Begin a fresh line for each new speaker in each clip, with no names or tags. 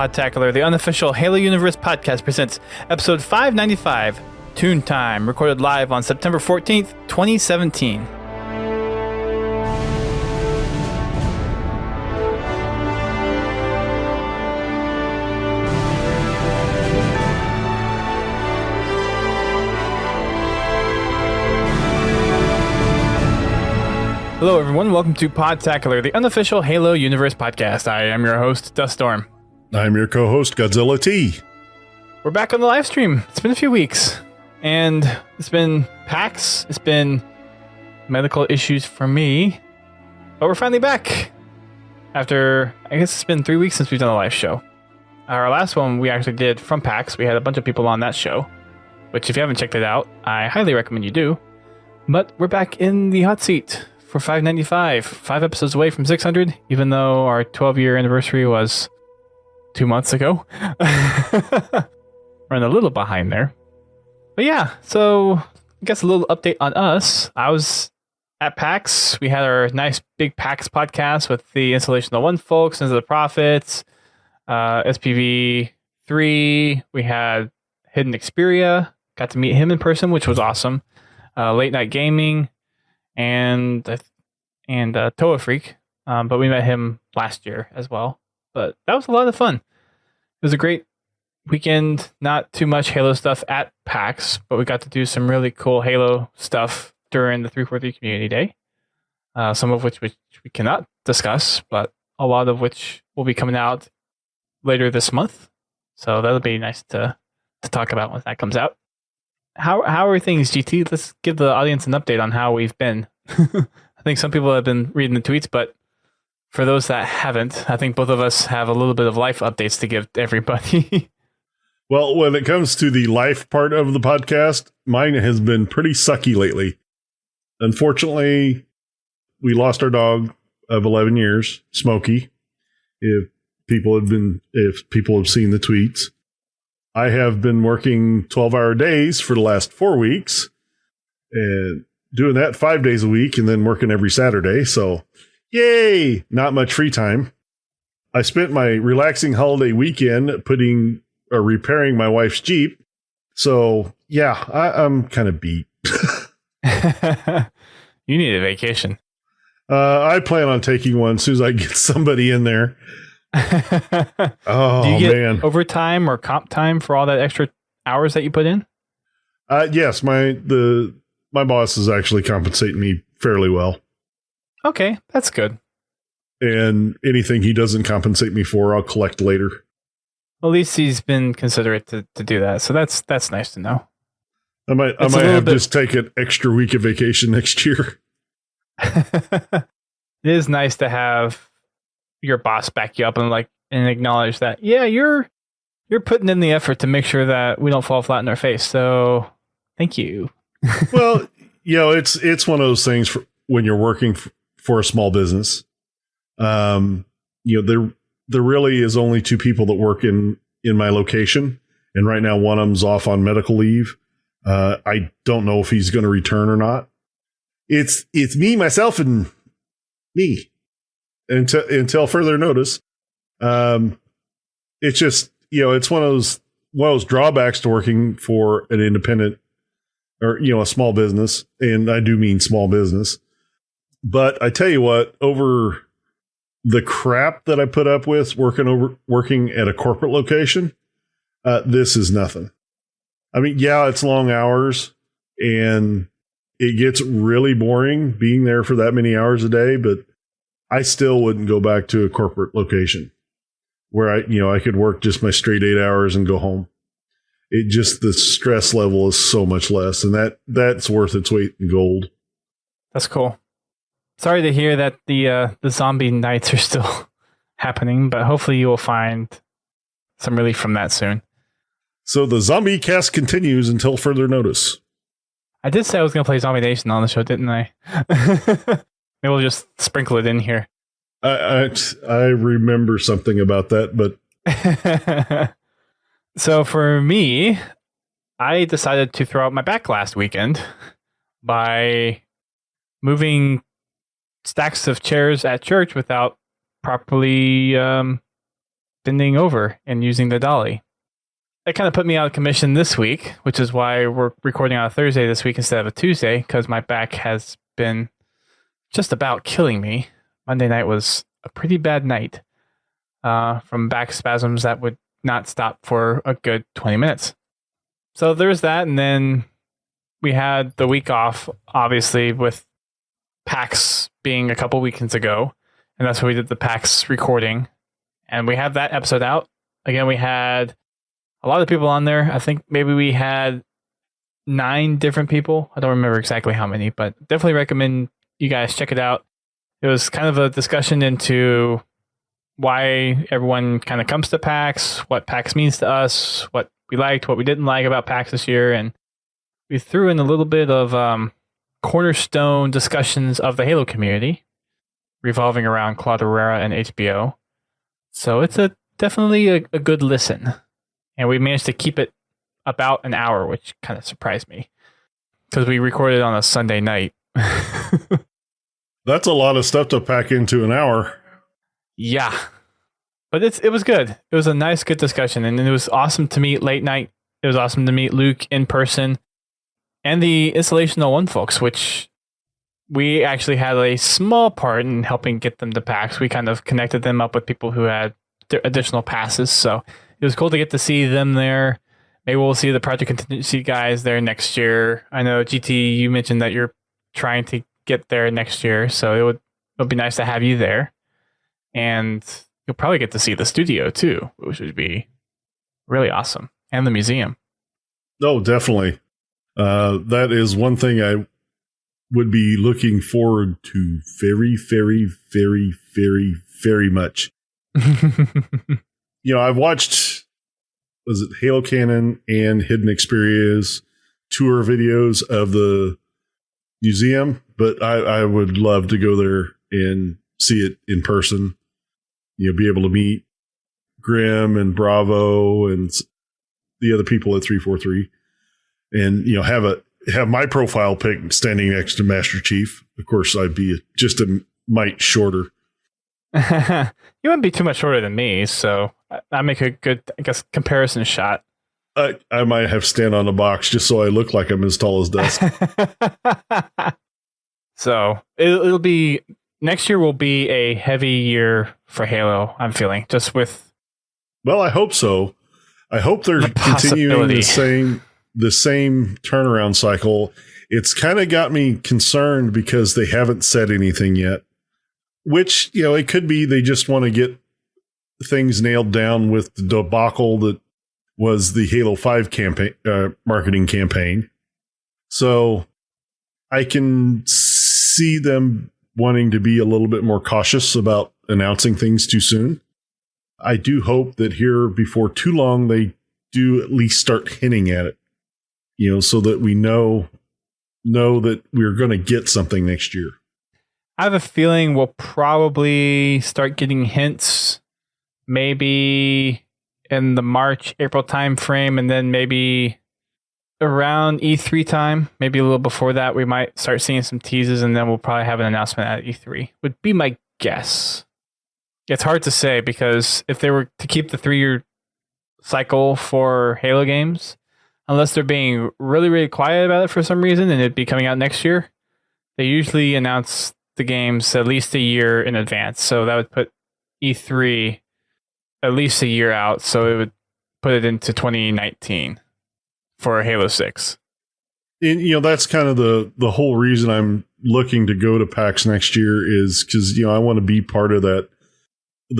Podtacular, the unofficial Halo Universe podcast, presents episode 595, Toon Time, recorded live on September 14th, 2017. Hello, everyone. Welcome to Podtacular, the unofficial Halo Universe podcast. I am your host, Duststorm.
I'm your co-host, Godzilla T.
We're back on the live stream. It's been a few weeks, and it's been PAX. It's been medical issues for me, but we're finally back after, I guess it's been 3 weeks since we've done a live show. Our last one we actually did from PAX. We had a bunch of people on that show, which if you haven't checked it out, I highly recommend you do. But we're back in the hot seat for 595, 5 episodes away from 600, even though our 12-year anniversary was 2 months ago. Running a little behind there. But yeah, so I guess a little update on us. I was at PAX. We had our nice big PAX podcast with the Installation of the One folks, Sins of the Prophets, SPV 3. We had Hidden Xperia. Got to meet him in person, which was awesome. Late Night Gaming. And Toa Freak, but we met him last year as well. But that was a lot of fun. It was a great weekend. Not too much Halo stuff at PAX, but we got to do some really cool Halo stuff during the 343 Community Day. Some of which we cannot discuss, but a lot of which will be coming out later this month. So that'll be nice to talk about when that comes out. How are things, GT? Let's give the audience an update on how we've been. I think some people have been reading the tweets, but for those that haven't, I think both of us have a little bit of life updates to give to everybody.
Well, when it comes to the life part of the podcast, mine has been pretty sucky lately. Unfortunately, we lost our dog of 11 years, Smokey. If people have seen the tweets. I have been working 12-hour days for the last 4 weeks and doing that 5 days a week and then working every Saturday. So, yay! Not much free time. I spent my relaxing holiday weekend repairing my wife's Jeep. So, yeah, I'm kind of beat.
You need a vacation.
I plan on taking one as soon as I get somebody in there. Oh,
do you get
man.
Overtime or comp time for all that extra hours that you put in?
Yes, my boss is actually compensating me fairly well.
Okay, that's good.
And anything he doesn't compensate me for, I'll collect later.
Well, at least he's been considerate to do that, so that's nice to know.
I might just take an extra week of vacation next year.
It is nice to have your boss back you up and acknowledge that, yeah, you're putting in the effort to make sure that we don't fall flat in our face. So thank you.
Well, it's one of those things when you're working for a small business. There really is only 2 people that work in my location. And right now one of them's off on medical leave. I don't know if he's going to return or not. It's me, myself, and me. Until further notice. It's just, it's one of those drawbacks to working for an independent or, a small business. And I do mean small business. But I tell you what, over the crap that I put up with working at a corporate location, this is nothing. I mean, yeah, it's long hours and it gets really boring being there for that many hours a day, but I still wouldn't go back to a corporate location where I could work just my straight 8 hours and go home. The stress level is so much less, and that's worth its weight in gold.
That's cool. Sorry to hear that the zombie nights are still happening, but hopefully you will find some relief from that soon.
So the zombie cast continues until further notice.
I did say I was going to play Zombie Nation on the show, didn't I? Maybe we'll just sprinkle it in here.
I remember something about that, but
so for me, I decided to throw out my back last weekend by moving stacks of chairs at church without properly bending over and using the dolly. That kind of put me out of commission this week, which is why we're recording on a Thursday this week instead of a Tuesday, because my back has been just about killing me. Monday night was a pretty bad night from back spasms that would not stop for a good 20 minutes. So there's that, and then we had the week off, obviously, with PAX being a couple weekends ago, and that's where we did the PAX recording, and we have that episode out. Again, we had a lot of people on there. I think maybe we had 9 different people. I don't remember exactly how many, but definitely recommend you guys check it out. It was kind of a discussion into why everyone kind of comes to PAX, what PAX means to us, what we liked, what we didn't like about PAX this year, and we threw in a little bit of cornerstone discussions of the Halo community, revolving around Claude Herrera and HBO. So it's definitely a good listen. And we managed to keep it about an hour, which kind of surprised me, because we recorded on a Sunday night.
That's a lot of stuff to pack into an hour.
Yeah. But it was good. It was a nice, good discussion. And it was awesome to meet Late Night. It was awesome to meet Luke in person. And the Installation 01 folks, which we actually had a small part in helping get them to PAX. We kind of connected them up with people who had additional passes. So it was cool to get to see them there. Maybe we'll see the Project Contingency guys there next year. I know, GT, you mentioned that you're trying to get there next year. So it would be nice to have you there. And you'll probably get to see the studio too, which would be really awesome. And the museum.
Oh, definitely. That is one thing I would be looking forward to very, very, very, very, very much. I've watched, was it Halo Canon and Hidden Experience tour videos of the museum, but I would love to go there and see it in person. Be able to meet Grim and Bravo and the other people at 343. And have my profile pic standing next to Master Chief. Of course, I'd be just a mite shorter.
You wouldn't be too much shorter than me, so I make a good, I guess, comparison shot.
I might have to stand on the box just so I look like I'm as tall as Dusk.
So it'll be next year. Will be a heavy year for Halo. I'm feeling just with.
Well, I hope so. I hope they're continuing the same turnaround cycle. It's kind of got me concerned because they haven't said anything yet, which, it could be they just want to get things nailed down with the debacle that was the Halo 5 campaign, marketing campaign. So I can see them wanting to be a little bit more cautious about announcing things too soon. I do hope that here before too long, they do at least start hinting at it. So that we know that we're going to get something next year.
I have a feeling we'll probably start getting hints maybe in the March, April time frame, and then maybe around E3 time, maybe a little before that, we might start seeing some teases, and then we'll probably have an announcement at E3. Would be my guess. It's hard to say because if they were to keep the 3-year cycle for Halo games, unless they're being really, really quiet about it for some reason and it'd be coming out next year, they usually announce the games at least a year in advance. So that would put E3 at least a year out. So it would put it into 2019 for Halo 6.
And, that's kind of the whole reason I'm looking to go to PAX next year is because, I want to be part of the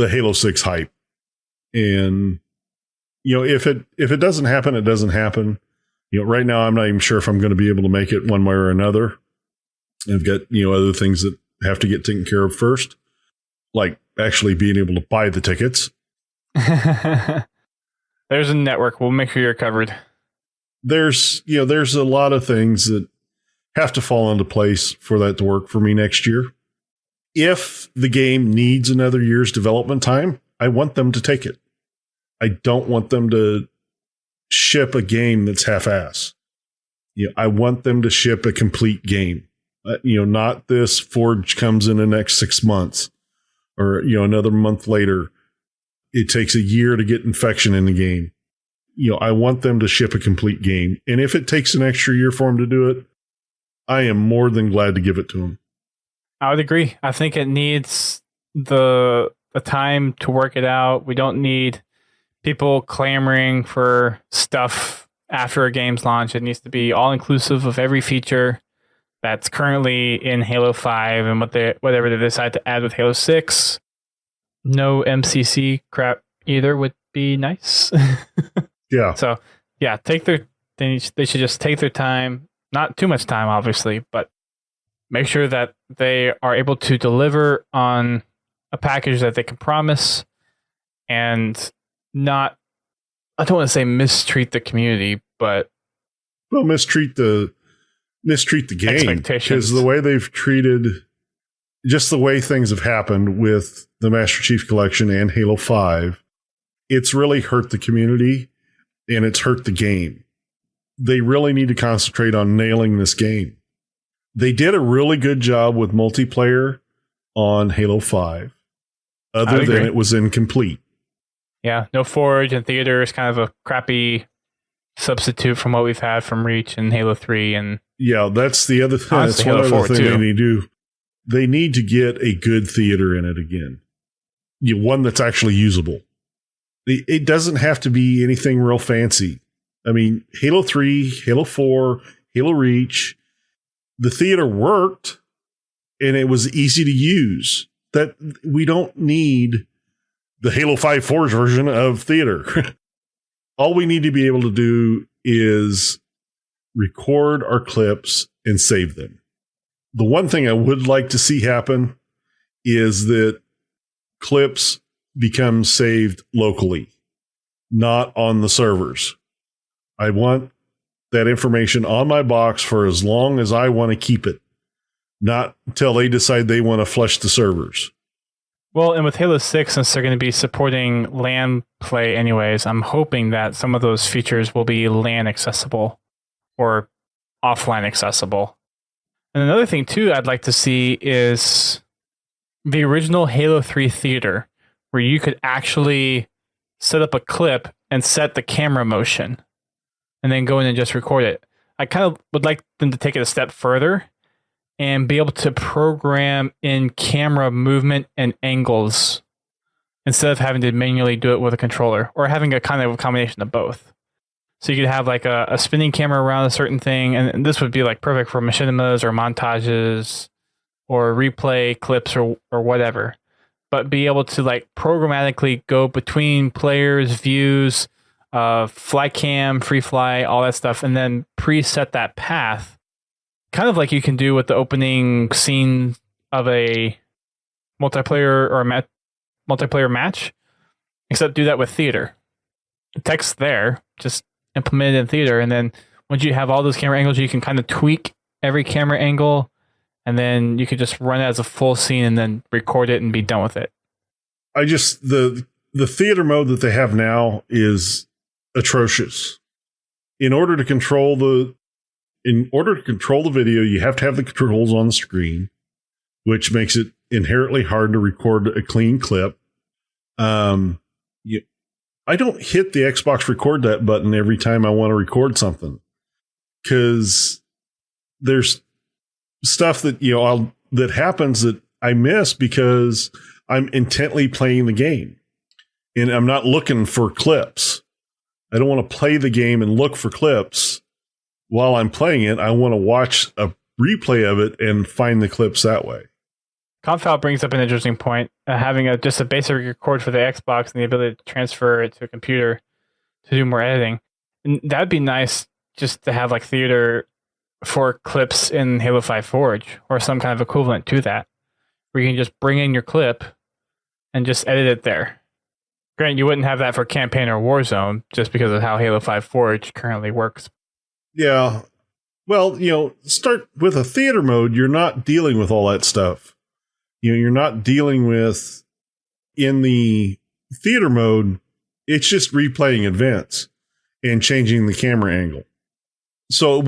Halo 6 hype. And, if it doesn't happen, it doesn't happen. Right now, I'm not even sure if I'm going to be able to make it one way or another. I've got, other things that have to get taken care of first, like actually being able to buy the tickets.
There's a network. We'll make sure you're covered.
There's a lot of things that have to fall into place for that to work for me next year. If the game needs another year's development time, I want them to take it. I don't want them to ship a game that's half-ass. I want them to ship a complete game. Not this Forge comes in the next 6 months or, another month later. it takes a year to get infection in the game. I want them to ship a complete game. And if it takes an extra year for them to do it, I am more than glad to give it to them.
I would agree. I think it needs the time to work it out. We don't need people clamoring for stuff after a game's launch. It needs to be all inclusive of every feature that's currently in Halo 5 and whatever they decide to add with Halo 6. No MCC crap either would be nice.
Yeah.
So, yeah, they should just take their time. Not too much time, obviously, but make sure that they are able to deliver on a package that they can promise and not, I don't want to say mistreat the community, but
mistreat the game, because the way they've treated, just the way things have happened with the Master Chief Collection and Halo 5, it's really hurt the community and it's hurt the game. They really need to concentrate on nailing this game. They did a really good job with multiplayer on Halo 5, other than it was incomplete.
Yeah, no Forge, and Theater is kind of a crappy substitute from what we've had from Reach and Halo 3. And
yeah, that's the other thing. That's one other thing they need to do. They need to get a good theater in it again. One that's actually usable. It doesn't have to be anything real fancy. I mean, Halo 3, Halo 4, Halo Reach, the theater worked and it was easy to use. That we don't need the Halo 5 Forge version of theater. All we need to be able to do is record our clips and save them. The one thing I would like to see happen is that clips become saved locally, not on the servers. I want that information on my box for as long as I want to keep it, not until they decide they want to flush the servers.
Well, and with Halo 6, since they're going to be supporting LAN play anyways, I'm hoping that some of those features will be LAN accessible or offline accessible. And another thing, too, I'd like to see is the original Halo 3 theater, where you could actually set up a clip and set the camera motion and then go in and just record it. I kind of would like them to take it a step further and be able to program in camera movement and angles instead of having to manually do it with a controller, or having a kind of a combination of both. So you could have like a spinning camera around a certain thing, and this would be like perfect for machinimas or montages or replay clips or whatever. But be able to like programmatically go between players, views, fly cam, free fly, all that stuff, and then preset that path. Kind of like you can do with the opening scene of a multiplayer or multiplayer match, except do that with theater. The text there, just implement it in theater, and then once you have all those camera angles, you can kind of tweak every camera angle, and then you could just run it as a full scene and then record it and be done with it.
The theater mode that they have now is atrocious. In order to control the video, you have to have the controls on the screen, which makes it inherently hard to record a clean clip. I don't hit the Xbox record that button every time I want to record something, because there's stuff that that happens that I miss because I'm intently playing the game and I'm not looking for clips. I don't want to play the game and look for clips while I'm playing it. I want to watch a replay of it and find the clips that way.
Confound brings up an interesting point. Having just a basic record for the Xbox and the ability to transfer it to a computer to do more editing. And that'd be nice just to have like theater for clips in Halo 5 Forge or some kind of equivalent to that, where you can just bring in your clip and just edit it there. Granted, you wouldn't have that for Campaign or Warzone just because of how Halo 5 Forge currently works.
Yeah. Well, start with a theater mode. You're not dealing with all that stuff. You're not dealing with, in the theater mode, it's just replaying events and changing the camera angle. So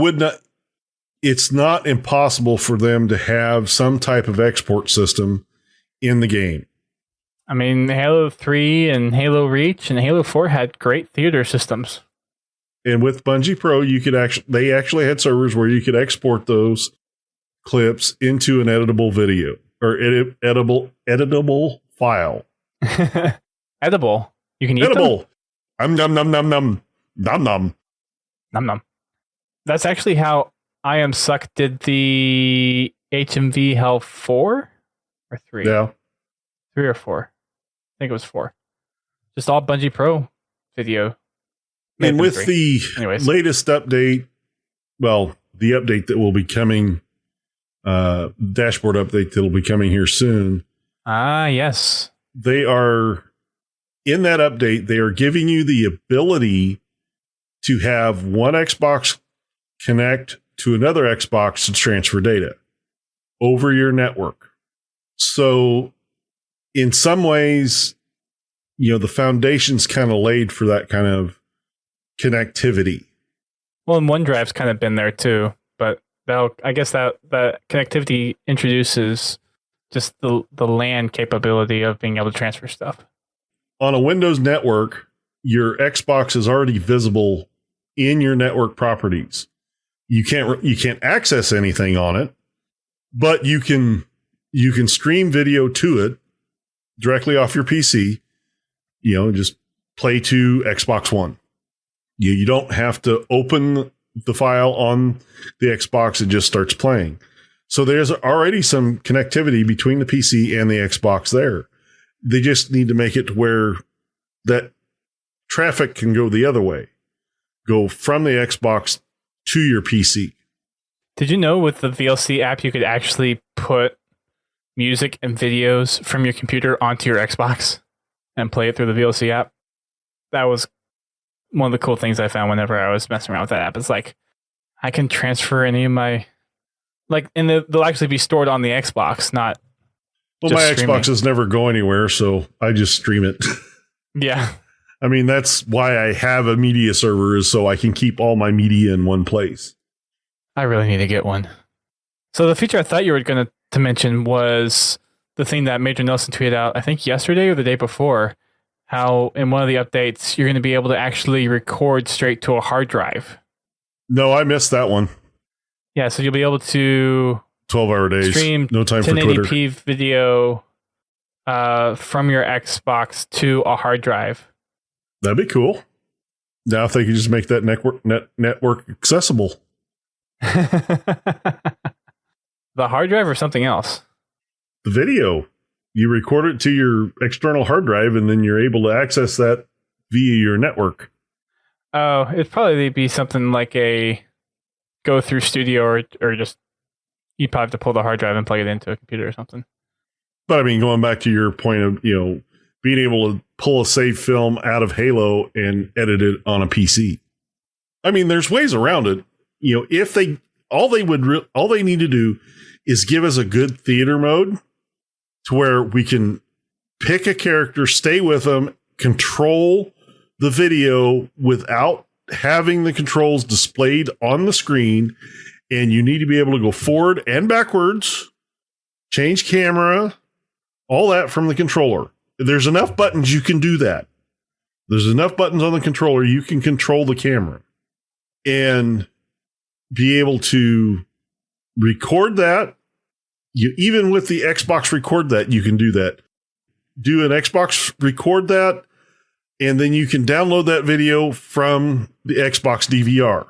it's not impossible for them to have some type of export system in the game.
I mean, Halo 3 and Halo Reach and Halo 4 had great theater systems.
And with Bungie Pro, they actually had servers where you could export those clips into an editable video or editable file.
Edible. You can eat
edible. Them? Num num num num num num
num num. That's actually how I Am Suck did the HMV Hell 4 or 3.
Yeah,
3 or 4. I think it was 4. Just all Bungie Pro video.
And with the latest update, well, the update that will be coming, dashboard update that will be coming here soon.
Ah, yes.
They are, in that update, they are giving you the ability to have one Xbox connect to another Xbox to transfer data over your network. So in some ways, the foundation's kind of laid for that kind of connectivity.
Well, and OneDrive's kind of been there too, but I guess that connectivity introduces just the LAN capability of being able to transfer stuff.
On a Windows network, your Xbox is already visible in your network properties. You can't access anything on it, but you can stream video to it directly off your PC. Just play to Xbox One. You don't have to open the file on the Xbox. It just starts playing. So there's already some connectivity between the PC and the Xbox there. They just need to make it to where that traffic can go the other way, go from the Xbox to your PC.
Did you know with the VLC app, you could actually put music and videos from your computer onto your Xbox and play it through the VLC app? That was one of the cool things I found whenever I was messing around with that app. It's like, I can transfer any of my, and they'll actually be stored on the Xbox, not
well, my
streaming.
Xboxes never go anywhere, so I just stream it.
Yeah.
I mean, that's why I have a media server, is so I can keep all my media in one place.
I really need to get one. So the feature I thought you were going to mention was the thing that Major Nelson tweeted out, I think yesterday or the day before, how in one of the updates, you're going to be able to actually record straight to a hard drive.
No, I missed that one.
Yeah, so you'll be able to
12-hour days.
Stream
no time for Twitter.
1080p video from your Xbox to a hard drive.
That'd be cool. Now if they could just make that network accessible.
The hard drive or something else?
The video. You record it to your external hard drive, and then you're able to access that via your network.
Oh, it'd probably be something like a go through Studio or just you'd probably have to pull the hard drive and plug it into a computer or something.
But I mean, going back to your point of, being able to pull a save film out of Halo and edit it on a PC. I mean, there's ways around it. If all they need to do is give us a good theater mode to where we can pick a character, stay with them, control the video without having the controls displayed on the screen. And you need to be able to go forward and backwards, change camera, all that from the controller. There's enough buttons you can do that. There's enough buttons on the controller you can control the camera and be able to record that. Even with the Xbox record that, you can do that. Do an Xbox record that, and then you can download that video from the Xbox DVR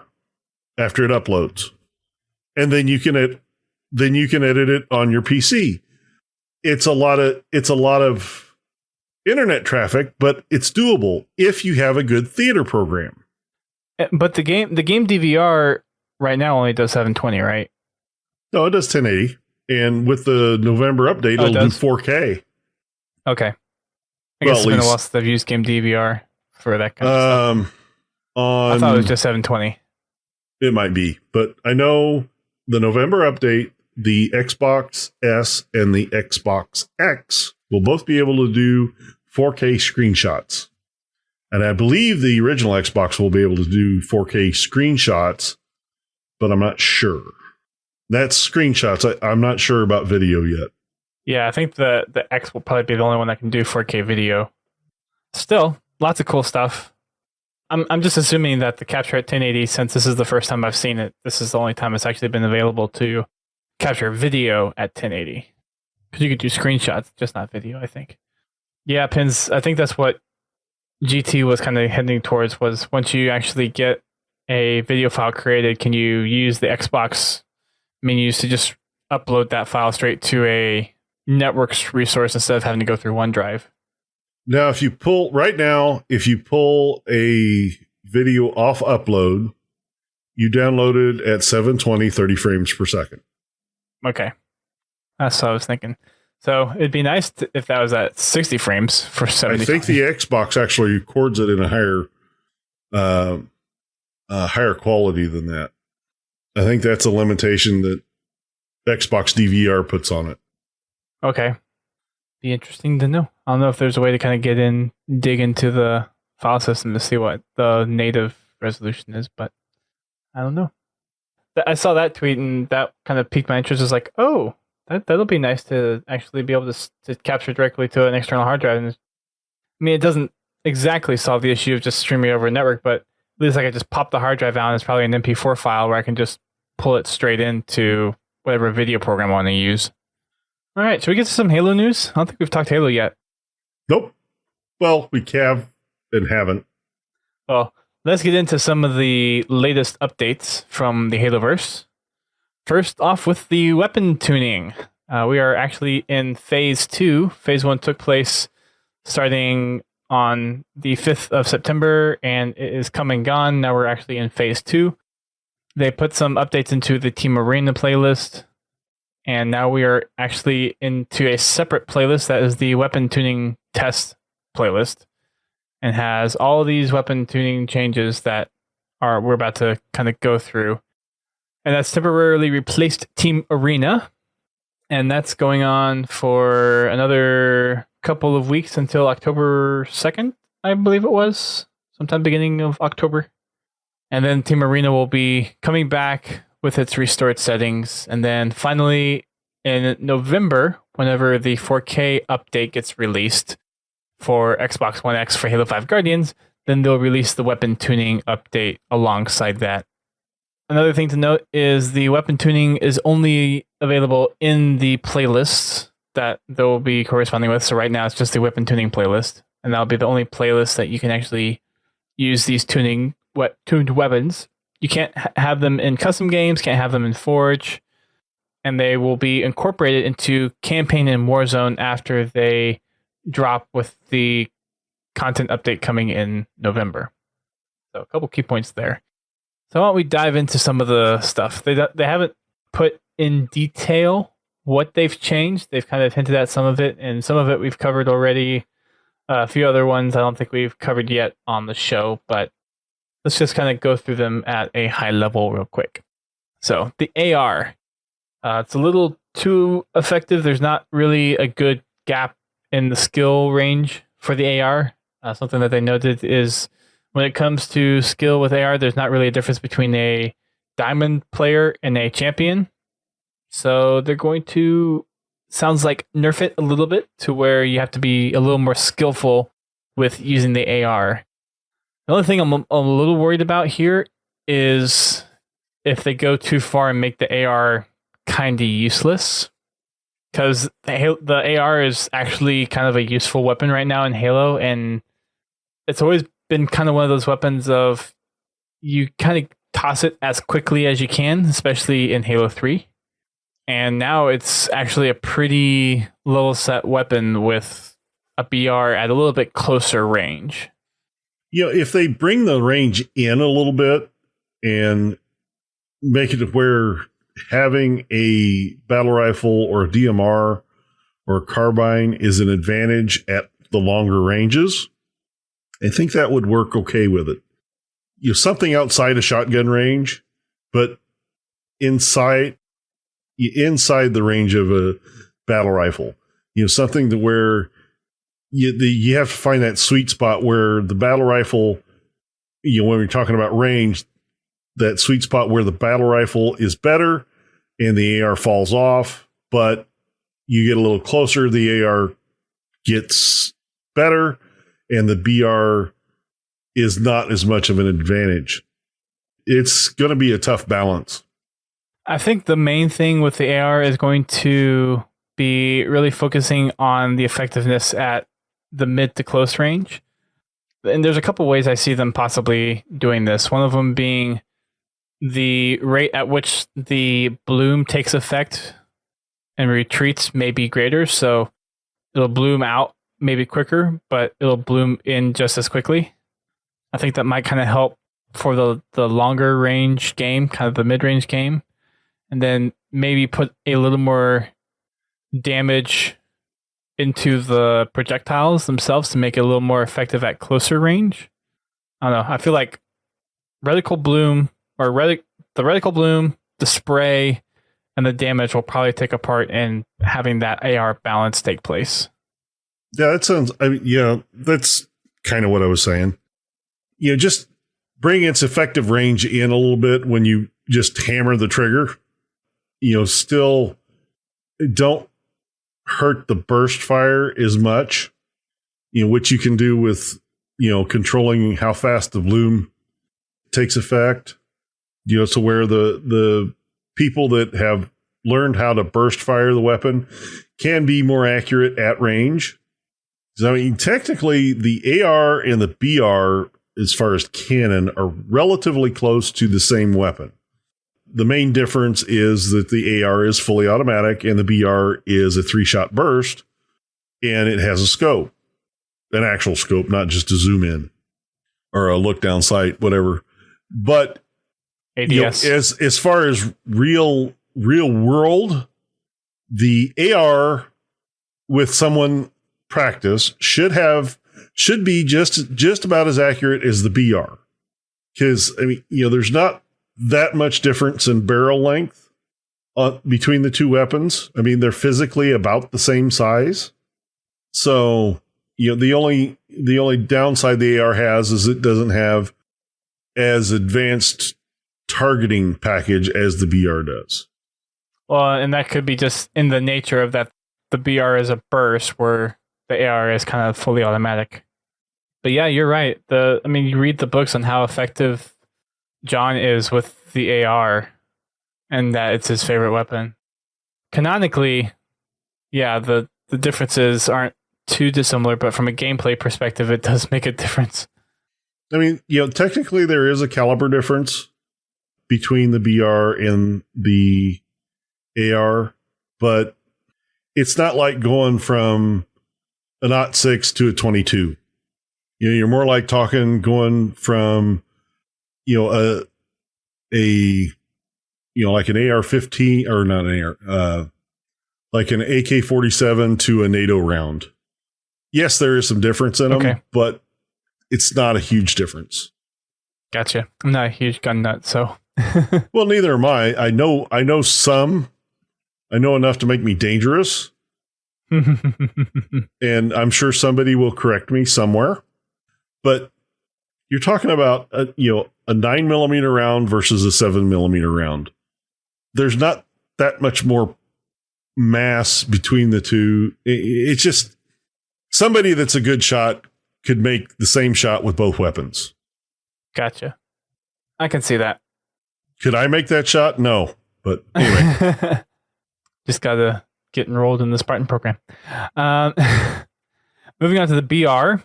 after it uploads. And then you can edit it on your PC. It's a lot of internet traffic, but it's doable if you have a good theater program.
But the game DVR right now only does 720, right?
No, it does 1080. And with the November update, it'll do 4K.
Okay. I guess it's been a while since I've used game DVR for that kind of stuff. I thought it was just 720.
It might be. But I know the November update, the Xbox S and the Xbox X will both be able to do 4K screenshots. And I believe the original Xbox will be able to do 4K screenshots, but I'm not sure. That's screenshots. I'm not sure about video yet.
Yeah, I think the X will probably be the only one that can do 4K video. Still, lots of cool stuff. I'm just assuming that the capture at 1080, since this is the first time I've seen it, this is the only time it's actually been available to capture video at 1080. Because you could do screenshots, just not video, I think. Yeah, Pins, I think that's what GT was kind of heading towards, was once you actually get a video file created, can you use the Xbox menus to just upload that file straight to a network resource instead of having to go through OneDrive?
Now, if you pull a video off upload, you download it at 720, 30 frames per second.
Okay. That's what I was thinking. So it'd be nice if that was at 60 frames for 70.
I think the Xbox actually records it in a higher quality than that. I think that's a limitation that Xbox DVR puts on it.
Okay. Be interesting to know. I don't know if there's a way to kind of dig into the file system to see what the native resolution is, but I don't know. I saw that tweet and that kind of piqued my interest. It's like, oh, that'll be nice to actually be able to capture directly to an external hard drive. And I mean, it doesn't exactly solve the issue of just streaming over a network, but at least I can just pop the hard drive out and it's probably an MP4 file where I can just pull it straight into whatever video program I want to use. All right, should we get to some Halo news? I don't think we've talked Halo yet.
Nope. Well, we have and haven't.
Well, let's get into some of the latest updates from the Haloverse. First off with the weapon tuning. We are actually in Phase 2. Phase 1 took place starting on the 5th of September, and it is come and gone. Now we're actually in Phase 2. They put some updates into the Team Arena playlist, and now we are actually into a separate playlist that is the weapon tuning test playlist, and has all these weapon tuning changes that we're about to kind of go through. And that's temporarily replaced Team Arena, and that's going on for another couple of weeks until October 2nd, I believe it was, sometime beginning of October. And then Team Arena will be coming back with its restored settings. And then finally in November, whenever the 4K update gets released for Xbox One X for Halo 5 Guardians, then they'll release the weapon tuning update alongside that. Another thing to note is the weapon tuning is only available in the playlists that they'll be corresponding with. So right now it's just the weapon tuning playlist, and that'll be the only playlist that you can actually use these tuned weapons. You can't have them in custom games, can't have them in Forge, and they will be incorporated into Campaign and Warzone after they drop with the content update coming in November. So a couple key points there. So why don't we dive into some of the stuff? They haven't put in detail what they've changed. They've kind of hinted at some of it, and some of it we've covered already. A few other ones I don't think we've covered yet on the show, but let's just kind of go through them at a high level real quick. So the AR, it's a little too effective. There's not really a good gap in the skill range for the AR. Something that they noted is when it comes to skill with AR, there's not really a difference between a diamond player and a champion. So they're going to, sounds like, nerf it a little bit to where you have to be a little more skillful with using the AR. The only thing I'm a little worried about here is if they go too far and make the AR kind of useless. Because the AR is actually kind of a useful weapon right now in Halo, and it's always been kind of one of those weapons of you kind of toss it as quickly as you can, especially in Halo 3. And now it's actually a pretty level set weapon with a BR at a little bit closer range.
You know, if they bring the range in a little bit and make it to where having a battle rifle or a DMR or a carbine is an advantage at the longer ranges, I think that would work okay with it. You know, something outside a shotgun range, but inside the range of a battle rifle. You know, something to where you have to find that sweet spot where the battle rifle, you know, when we're talking about range, that sweet spot where the battle rifle is better and the AR falls off, but you get a little closer, the AR gets better, and the BR is not as much of an advantage. It's going to be a tough balance.
I think the main thing with the AR is going to be really focusing on the effectiveness at the mid to close range. And there's a couple ways I see them possibly doing this. One of them being the rate at which the bloom takes effect and retreats may be greater. So it'll bloom out maybe quicker, but it'll bloom in just as quickly. I think that might kind of help for the longer range game, kind of the mid-range game. And then maybe put a little more damage into the projectiles themselves to make it a little more effective at closer range. I don't know. I feel like reticle bloom, the reticle bloom, the spray, and the damage will probably take a part in having that AR balance take place.
Yeah, that sounds. I mean, yeah, that's kind of what I was saying. You know, just bring its effective range in a little bit when you just hammer the trigger. You know, still don't hurt the burst fire as much. You know, which you can do with, you know, controlling how fast the bloom takes effect. You know, so where the people that have learned how to burst fire the weapon can be more accurate at range. So, I mean, technically, the AR and the BR, as far as cannon, are relatively close to the same weapon. The main difference is that the AR is fully automatic and the BR is a 3-shot burst, and it has a scope, an actual scope, not just a zoom in or a look down sight, whatever. But
ADS.
You know, as far as real world, the AR with someone practice should be just about as accurate as the BR. Because, I mean, you know, there's not that much difference in barrel length between the two weapons. I mean, they're physically about the same size. So, you know, the only downside the AR has is it doesn't have as advanced targeting package as the BR does.
Well, and that could be just in the nature of that the BR is a burst where the AR is kind of fully automatic. But yeah, you're right. You read the books on how effective John is with the AR and that it's his favorite weapon. Canonically, yeah, the differences aren't too dissimilar, but from a gameplay perspective, it does make a difference.
I mean, you know, technically there is a caliber difference between the BR and the AR, but it's not like going from a 0.6 to a 22. You know, you're more like going from, you know, like an AR-15 or not an AR, like an AK-47 to a NATO round. Yes, there is some difference in them, but it's not a huge difference.
Gotcha. I'm not a huge gun nut, so.
Well, neither am I. I know some. I know enough to make me dangerous. And I'm sure somebody will correct me somewhere. But you're talking about a 9mm round versus a 7mm round. There's not that much more mass between the two. It's just somebody that's a good shot could make the same shot with both weapons. Gotcha.
I can see that.
Could I make that shot? No. But anyway.
Just got to get enrolled in the Spartan program. Moving on to the BR.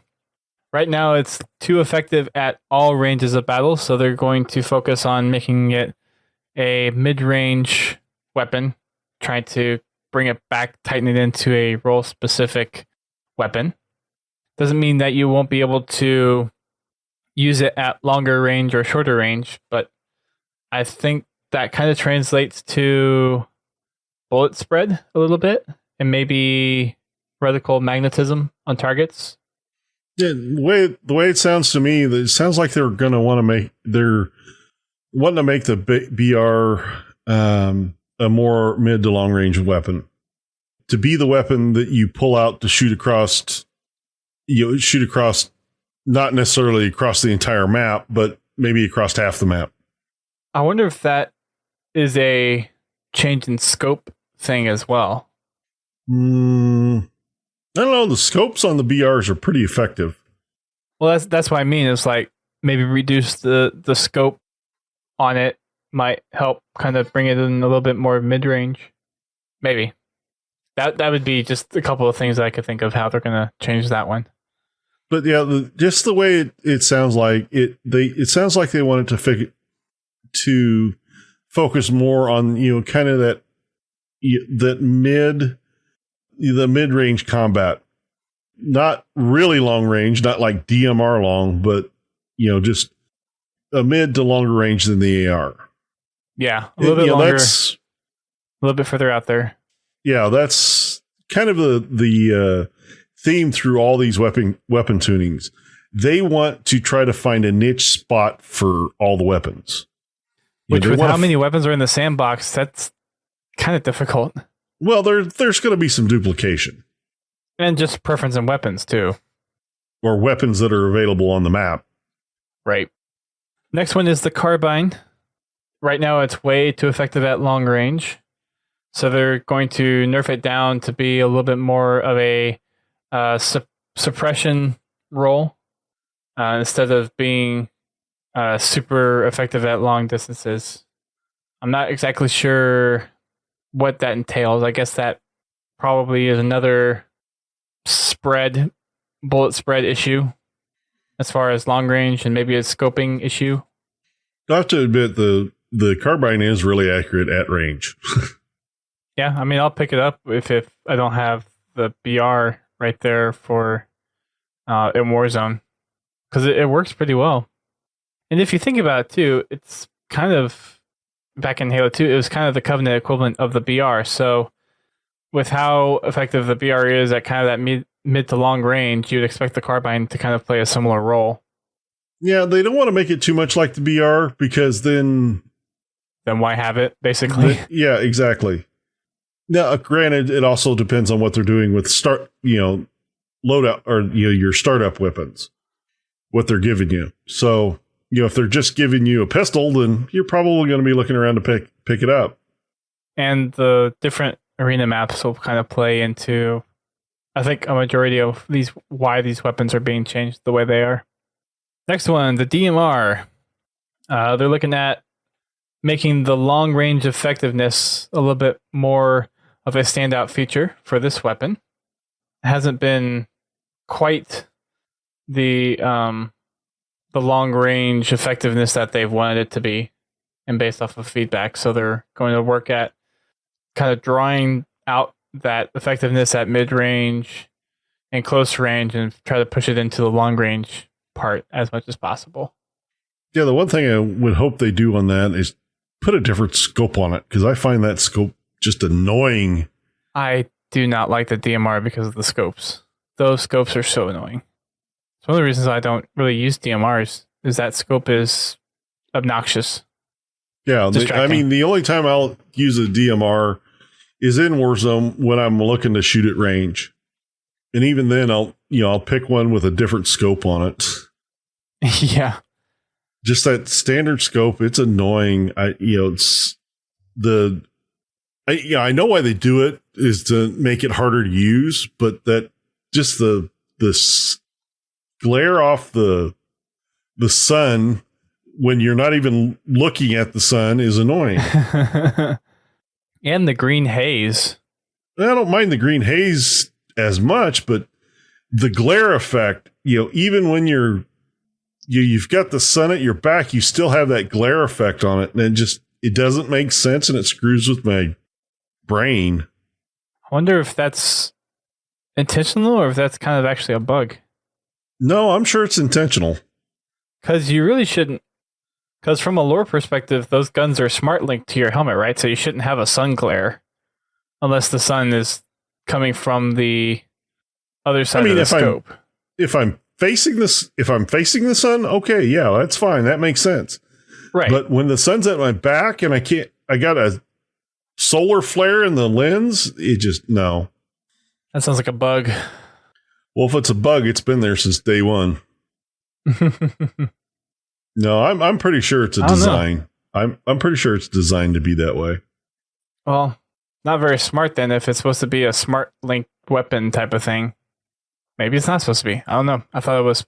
Right now, it's too effective at all ranges of battle, so they're going to focus on making it a mid-range weapon, trying to bring it back, tighten it into a role-specific weapon. Doesn't mean that you won't be able to use it at longer range or shorter range, but I think that kind of translates to bullet spread a little bit and maybe reticle magnetism on targets.
Yeah, the way it sounds to me, it sounds like they're going to want to make the BR a more mid to long range weapon, to be the weapon that you pull out to shoot across, not necessarily across the entire map, but maybe across half the map.
I wonder if that is a change in scope thing as well.
I don't know. The scopes on the BRs are pretty effective.
Well, that's what I mean. It's like maybe reduce the scope on it might help kind of bring it in a little bit more mid range. Maybe that would be just a couple of things that I could think of how they're going to change that one.
But yeah, just the way it sounds like it sounds like they wanted to focus more on kind of the mid range combat, not really long range, not like DMR long, but just a mid to longer range than the AR.
Yeah, a little bit longer, a little bit further out there.
Yeah, that's kind of the theme through all these weapon tunings. They want to try to find a niche spot for all the weapons.
Which, with how many weapons are in the sandbox, that's kind of difficult.
Well, there's going to be some duplication.
And just preference in weapons, too.
Or weapons that are available on the map.
Right. Next one is the carbine. Right now, it's way too effective at long range. So they're going to nerf it down to be a little bit more of a suppression role instead of being super effective at long distances. I'm not exactly sure what that entails. I guess that probably is another bullet spread issue as far as long range, and maybe a scoping issue.
I have to admit, the carbine is really accurate at range.
Yeah, I mean, I'll pick it up if I don't have the BR right there for in Warzone, because it works pretty well. And if you think about it too, it's kind of, back in Halo 2, it was kind of the Covenant equivalent of the BR. So with how effective the BR is at kind of that mid to long range, you'd expect the carbine to kind of play a similar role.
Yeah, they don't want to make it too much like the BR, because then
why have it, basically?
Yeah, exactly. Now, granted, it also depends on what they're doing with loadout, or your startup weapons, what they're giving you. So, if they're just giving you a pistol, then you're probably going to be looking around to pick it up.
And the different arena maps will kind of play into, I think, a majority of why these weapons are being changed the way they are. Next one, the DMR. They're looking at making the long range effectiveness a little bit more of a standout feature for this weapon. It hasn't been quite the long range effectiveness that they've wanted it to be, and based off of feedback. So they're going to work at kind of drawing out that effectiveness at mid range and close range, and try to push it into the long range part as much as possible.
Yeah, the one thing I would hope they do on that is put a different scope on it, because I find that scope just annoying.
I do not like the DMR because of the scopes. Those scopes are so annoying. It's one of the reasons I don't really use DMRs, is that scope is obnoxious.
Yeah, the only time I'll use a DMR is in Warzone when I'm looking to shoot at range. And even then I'll pick one with a different scope on it.
Yeah.
Just that standard scope, it's annoying. I know why they do it, is to make it harder to use, but that just the glare off the sun when you're not even looking at the sun is annoying.
And the green haze.
I don't mind the green haze as much, but the glare effect, even when you've got the sun at your back, you still have that glare effect on it, and it doesn't make sense, and it screws with my brain.
I wonder if that's intentional or if that's kind of actually a bug.
No, I'm sure it's intentional.
Because you really shouldn't. Because from a lore perspective, those guns are smart linked to your helmet, right? So you shouldn't have a sun glare unless the sun is coming from the other side of the scope.
If I'm facing the sun, okay, yeah, that's fine. That makes sense.
Right.
But when the sun's at my back and I got a solar flare in the lens, no.
That sounds like a bug.
Well, if it's a bug, it's been there since day one. No, I'm pretty sure it's a design. I'm pretty sure it's designed to be that way.
Well, not very smart then if it's supposed to be a smart link weapon type of thing. Maybe it's not supposed to be. I don't know. I thought it was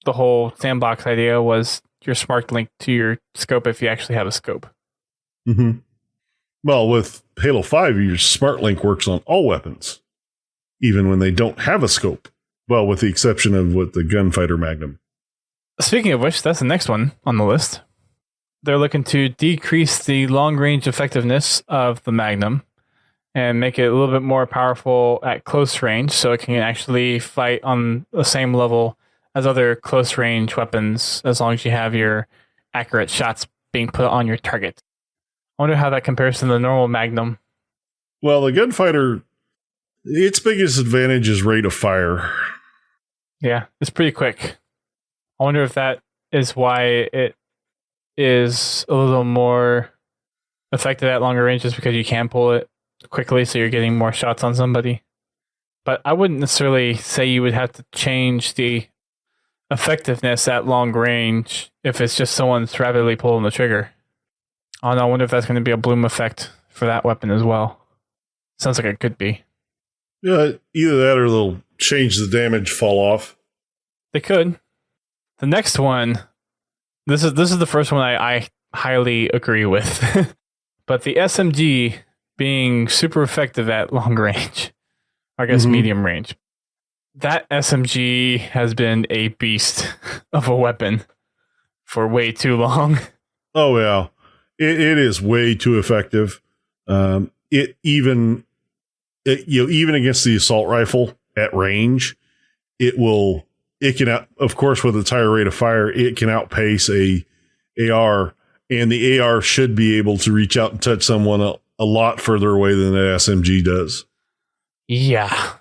the whole sandbox idea was your smart link to your scope if you actually have a scope.
Mm-hmm. Well, with Halo 5, your smart link works on all weapons, even when they don't have a scope. Well, with the exception of with the Gunfighter Magnum.
Speaking of which, that's the next one on the list. They're looking to decrease the long-range effectiveness of the Magnum and make it a little bit more powerful at close range so it can actually fight on the same level as other close-range weapons as long as you have your accurate shots being put on your target. I wonder how that compares to the normal Magnum.
Well, the Gunfighter, its biggest advantage is rate of fire.
Yeah, it's pretty quick. I wonder if that is why it is a little more effective at longer ranges because you can pull it quickly so you're getting more shots on somebody. But I wouldn't necessarily say you would have to change the effectiveness at long range if it's just someone's rapidly pulling the trigger. I don't know, I wonder if that's going to be a bloom effect for that weapon as well. Sounds like it could be.
Yeah, either that or they'll change the damage fall off.
They could. The next one, this is the first one I highly agree with. But the SMG being super effective at long range, I guess medium range. That SMG has been a beast of a weapon for way too long.
Oh, yeah. It is way too effective. Even against the assault rifle at range, it can of course, with its higher rate of fire, it can outpace a AR, and the AR should be able to reach out and touch someone a lot further away than the SMG does.
Yeah.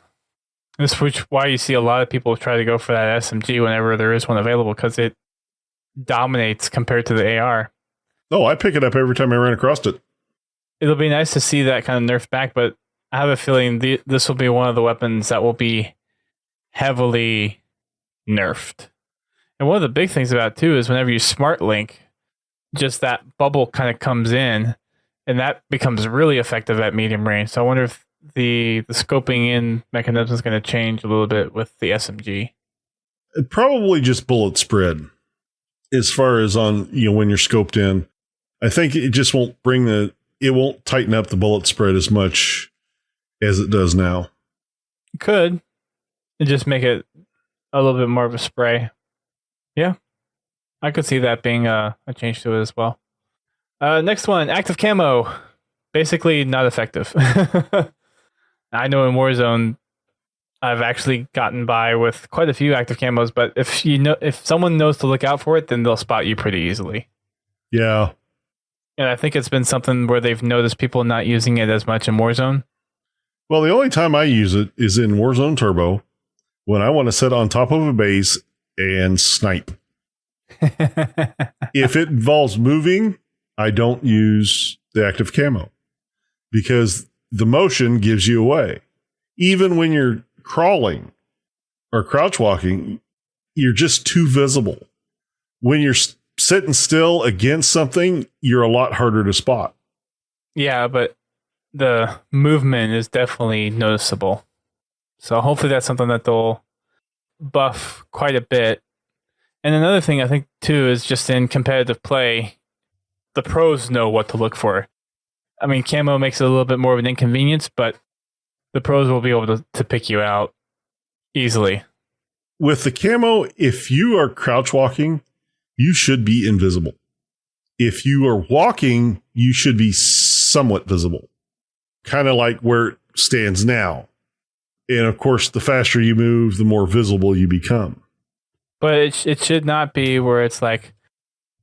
This is why you see a lot of people try to go for that SMG whenever there is one available, because it dominates compared to the AR.
Oh, I pick it up every time I run across it.
It'll be nice to see that kind of nerf back, but I have a feeling this will be one of the weapons that will be heavily nerfed. And one of the big things about it too is whenever you smart link, just that bubble kind of comes in, and that becomes really effective at medium range. So I wonder if the scoping in mechanism is going to change a little bit with the SMG.
Probably just bullet spread as far as on, when you're scoped in. I think it just won't it won't tighten up the bullet spread as much as it does now.
It could. And just make it a little bit more of a spray. Yeah. I could see that being a change to it as well. Next one, active camo. Basically not effective. I know in Warzone, I've actually gotten by with quite a few active camos, but if someone knows to look out for it, then they'll spot you pretty easily.
Yeah.
And I think it's been something where they've noticed people not using it as much in Warzone.
Well, the only time I use it is in Warzone Turbo when I want to sit on top of a base and snipe. If it involves moving, I don't use the active camo because the motion gives you away. Even when you're crawling or crouch walking, you're just too visible. When you're sitting still against something, you're a lot harder to spot.
Yeah, but the movement is definitely noticeable. So hopefully that's something that they'll buff quite a bit. And another thing I think too is just in competitive play, the pros know what to look for. I mean, camo makes it a little bit more of an inconvenience, but the pros will be able to pick you out easily.
With the camo, if you are crouch walking, you should be invisible. If you are walking, you should be somewhat visible. Kind of like where it stands now. And of course, the faster you move, the more visible you become.
But it should not be where it's like,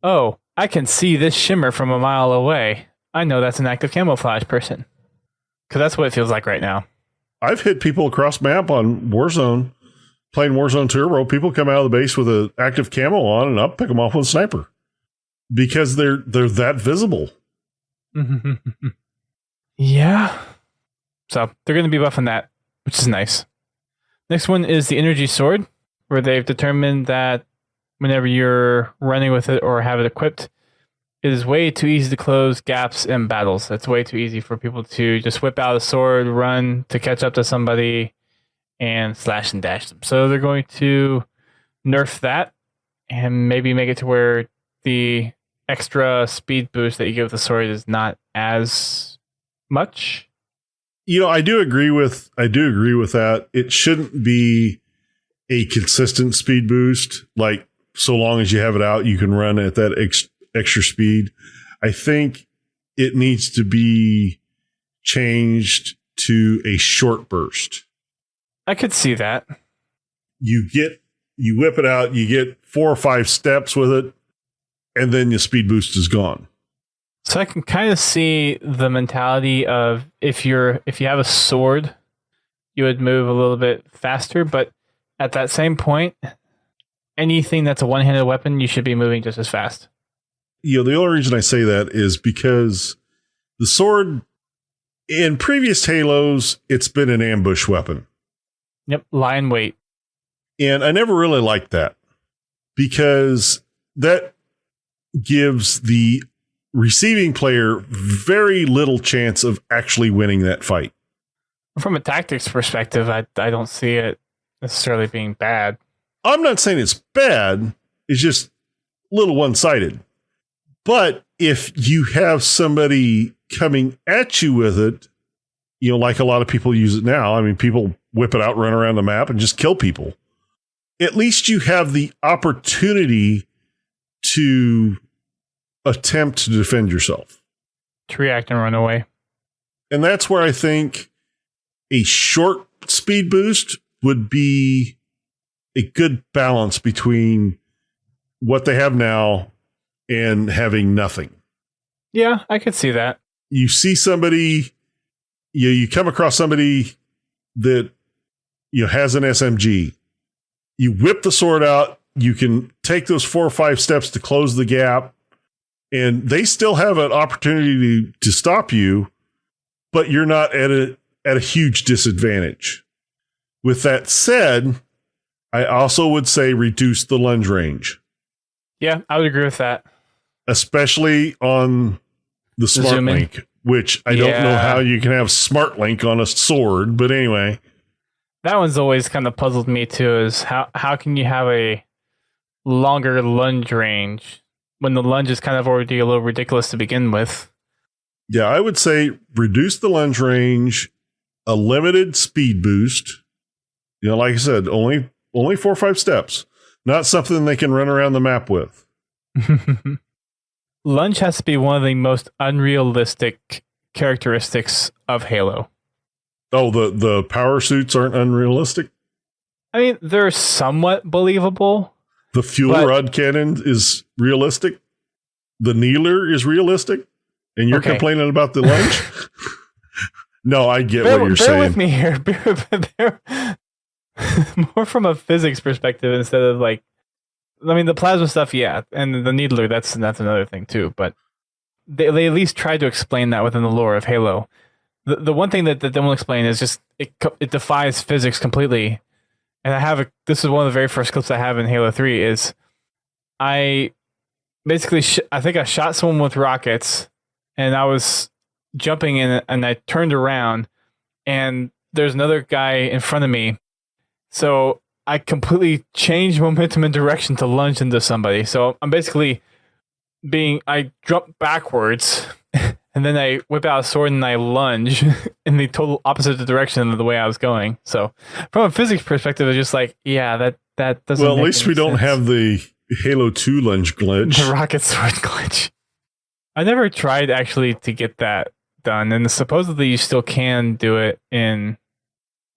oh, I can see this shimmer from a mile away. I know that's an active camouflage person. Because that's what it feels like right now.
I've hit people across map on Warzone, playing Warzone Turbo. People come out of the base with an active camo on, and I'll pick them off with a sniper. Because they're that visible.
Yeah. So they're going to be buffing that, which is nice. Next one is the energy sword, where they've determined that whenever you're running with it or have it equipped, it is way too easy to close gaps in battles. It's way too easy for people to just whip out a sword, run to catch up to somebody, and slash and dash them. So they're going to nerf that and maybe make it to where the extra speed boost that you get with the sword is not as much.
I do agree with that. It shouldn't be a consistent speed boost. Like, so long as you have it out, you can run at that extra speed. I think it needs to be changed to a short burst.
I could see that.
You whip it out, you get 4 or 5 steps with it, and then your speed boost is gone.
So I can kind of see the mentality of if you have a sword, you would move a little bit faster, but at that same point, anything that's a one-handed weapon, you should be moving just as fast.
The only reason I say that is because the sword in previous Halos, it's been an ambush weapon.
Yep, lie in wait.
And I never really liked that because that gives the receiving player very little chance of actually winning that fight.
From a tactics perspective, I don't see it necessarily being bad.
I'm not saying it's bad. It's just a little one-sided. But if you have somebody coming at you with it, like a lot of people use it now. I mean, people whip it out, run around the map, and just kill people. At least you have the opportunity to attempt to defend yourself.
To react and run away.
And that's where I think a short speed boost would be a good balance between what they have now and having nothing.
Yeah, I could see that.
You see somebody, you come across somebody that has an SMG. You whip the sword out. You can take those 4 or 5 steps to close the gap, and they still have an opportunity to stop you, but you're not at a huge disadvantage. With that said, I also would say reduce the lunge range.
Yeah, I would agree with that.
Especially on the Smart Link, which I don't know how you can have Smart Link on a sword, but anyway.
That one's always kind of puzzled me too, is how can you have a longer lunge range when the lunge is kind of already a little ridiculous to begin with?
Yeah, I would say reduce the lunge range, a limited speed boost. Like I said, only 4 or 5 steps. Not something they can run around the map with.
Lunge has to be one of the most unrealistic characteristics of Halo.
Oh, the power suits aren't unrealistic?
I mean, they're somewhat believable.
The fuel rod cannon is realistic. The kneeler is realistic. And you're complaining about the lunge? No, I get what you're saying.
Bear with me here. More from a physics perspective instead of the plasma stuff, yeah. And the needler, that's another thing too. But they at least tried to explain that within the lore of Halo. The one thing that they won't explain is just it defies physics completely. And this is one of the very first clips I have in Halo 3 is I basically, I think I shot someone with rockets and I was jumping in and I turned around and there's another guy in front of me. So I completely changed momentum and direction to lunge into somebody. So I'm basically I jump backwards and then I whip out a sword and I lunge in the total opposite direction of the way I was going. So from a physics perspective, it's just that doesn't.
Well, at least we don't have the Halo 2 lunge glitch.
The rocket sword glitch. I never tried actually to get that done, and supposedly you still can do it in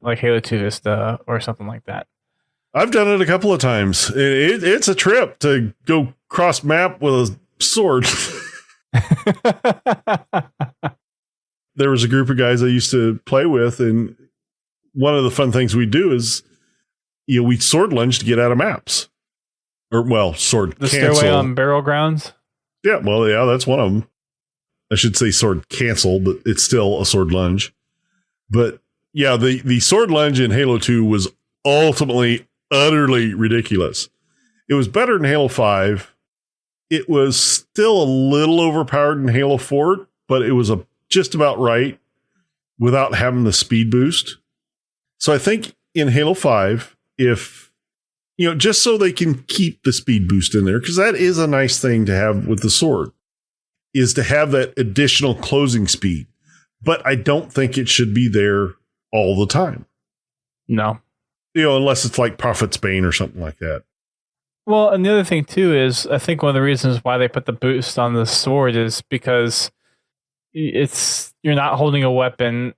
Halo 2 Vista or something like that.
I've done it a couple of times. It's a trip to go cross map with a sword. There was a group of guys I used to play with, and one of the fun things we do is we sword lunge to get out of maps. Sword
the
cancel.
Stairway on Barrel Grounds?
Yeah, that's one of them. I should say sword cancel, but it's still a sword lunge. But yeah, the sword lunge in Halo 2 was ultimately utterly ridiculous. It was better than Halo 5. it was still a little overpowered in Halo 4, but it was just about right without having the speed boost. So I think in Halo 5, if, just so they can keep the speed boost in there, because that is a nice thing to have with the sword, is to have that additional closing speed. But I don't think it should be there all the time.
No.
Unless it's like Prophet's Bane or something like that.
Well, and the other thing too is I think one of the reasons why they put the boost on the sword is because you're not holding a weapon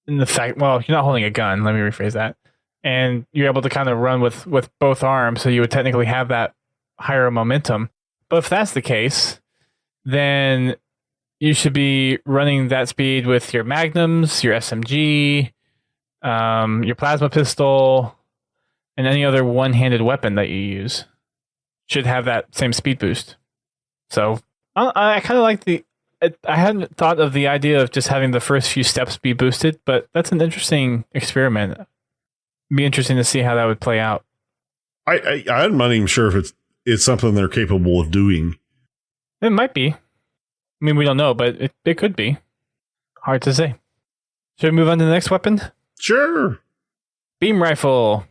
in the fact, well, you're not holding a gun, let me rephrase that. And you're able to kind of run with both arms, so you would technically have that higher momentum. But if that's the case, then you should be running that speed with your magnums, your SMG, your plasma pistol, and any other one-handed weapon that you use should have that same speed boost. So I kind of like I hadn't thought of the idea of just having the first few steps be boosted, but that's an interesting experiment. It'd be interesting to see how that would play out.
I'm not even sure if it's something they're capable of doing.
It might be. I mean, we don't know, but it could be. Hard to say. Should we move on to the next weapon?
Sure.
Beam rifle.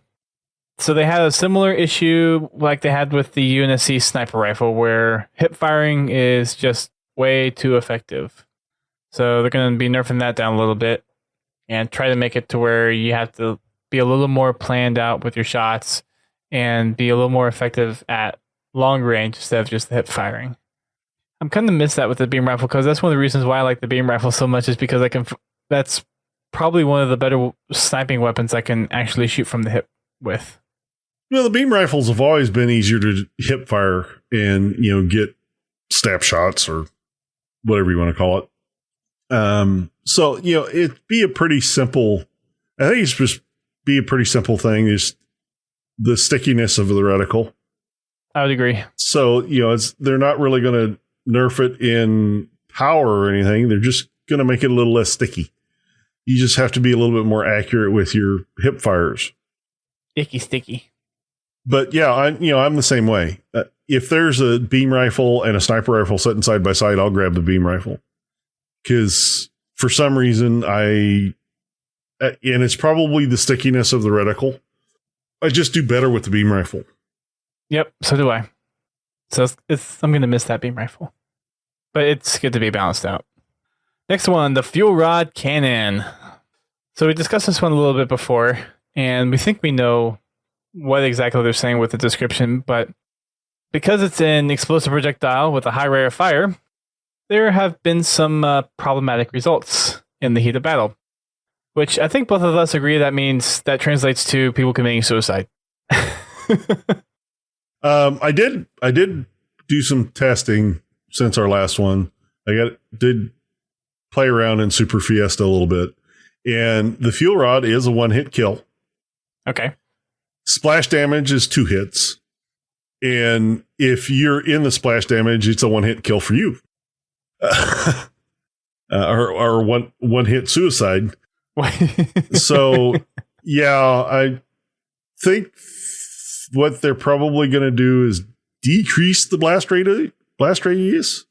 So they had a similar issue like they had with the UNSC sniper rifle, where hip firing is just way too effective. So they're going to be nerfing that down a little bit and try to make it to where you have to be a little more planned out with your shots and be a little more effective at long range instead of just the hip firing. I'm kind of miss that with the beam rifle, because that's one of the reasons why I like the beam rifle so much, is because that's probably one of the better sniping weapons I can actually shoot from the hip with.
The beam rifles have always been easier to hip fire and, get snap shots or whatever you want to call it. So, it'd be a pretty simple, I think it's just be a pretty simple thing, is the stickiness of the reticle.
I would agree.
So, they're not really going to nerf it in power or anything. They're just going to make it a little less sticky. You just have to be a little bit more accurate with your hip fires.
Icky sticky.
But yeah, I'm the same way. If there's a beam rifle and a sniper rifle sitting side by side, I'll grab the beam rifle. Because for some reason, and it's probably the stickiness of the reticle, I just do better with the beam rifle.
Yep, so do I. So I'm going to miss that beam rifle. But it's good to be balanced out. Next one, the fuel rod cannon. So we discussed this one a little bit before, and we think we know what exactly they're saying with the description, but because it's an explosive projectile with a high rate of fire, there have been some problematic results in the heat of battle, which I think both of us agree that translates to people committing suicide.
I did do some testing since our last one. Did play around in Super Fiesta a little bit, and the fuel rod is a one-hit kill.
Okay. Splash
damage is 2 hits. And if you're in the splash damage, it's a one-hit kill for you. Or one hit suicide. So, yeah, I think what they're probably going to do is decrease the blast radius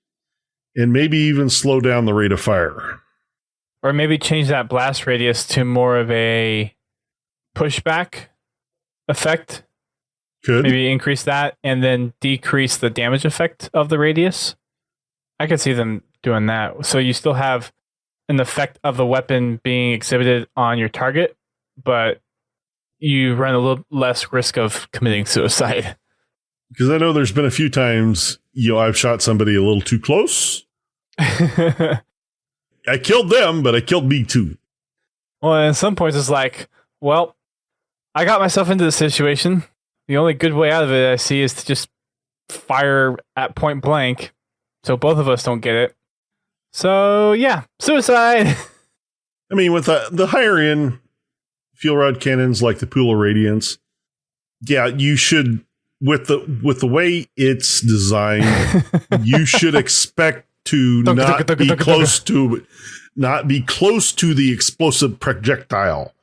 and maybe even slow down the rate of fire.
Or maybe change that blast radius to more of a pushback effect.
Could
maybe increase that and then decrease the damage effect of the radius. I could see them doing that. So you still have an effect of the weapon being exhibited on your target, but you run a little less risk of committing suicide.
Because I know there's been a few times, I've shot somebody a little too close. I killed them, but I killed me too.
Well, at some points it's like, well, I got myself into this situation. The only good way out of it I see is to just fire at point blank, so both of us don't get it. So yeah, suicide.
I mean, with the higher end fuel rod cannons like the Pool of Radiance, yeah, you should, with the way it's designed, you should expect to not be close to the explosive projectile.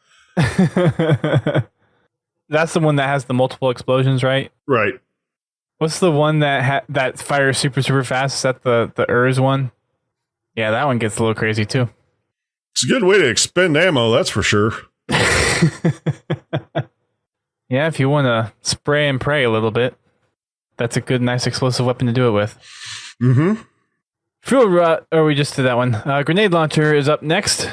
That's the one that has the multiple explosions, right?
Right.
What's the one that fires super fast? Is that the Urs one? Yeah, that one gets a little crazy too.
It's a good way to expend ammo, that's for sure.
Yeah, if you want to spray and pray a little bit, that's a good, nice explosive weapon to do it with.
Mm-hmm.
Fuel rod, or we just did that one. Grenade launcher is up next,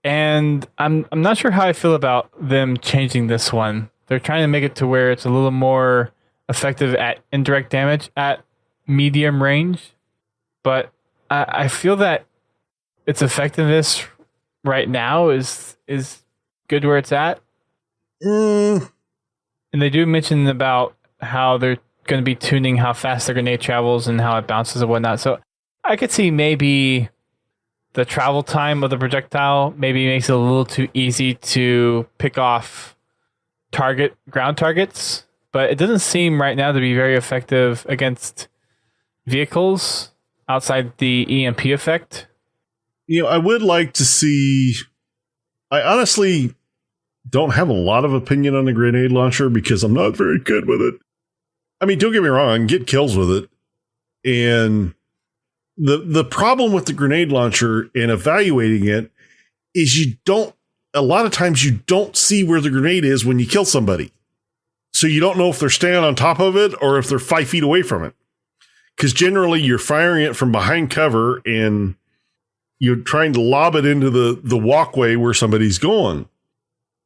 and I'm not sure how I feel about them changing this one. They're trying to make it to where it's a little more effective at indirect damage at medium range, but I feel that its effectiveness right now is good where it's at. And they do mention about how they're going to be tuning how fast the grenade travels and how it bounces and whatnot. So I could see maybe the travel time of the projectile maybe makes it a little too easy to pick off ground targets, but it doesn't seem right now to be very effective against vehicles outside the EMP effect.
I would like to see. I honestly don't have a lot of opinion on the grenade launcher because I'm not very good with it. I mean, don't get me wrong, I can get kills with it. And the problem with the grenade launcher and evaluating it is a lot of times you don't see where the grenade is when you kill somebody. So you don't know if they're standing on top of it or if they're 5 feet away from it. Because generally you're firing it from behind cover and you're trying to lob it into the walkway where somebody's going.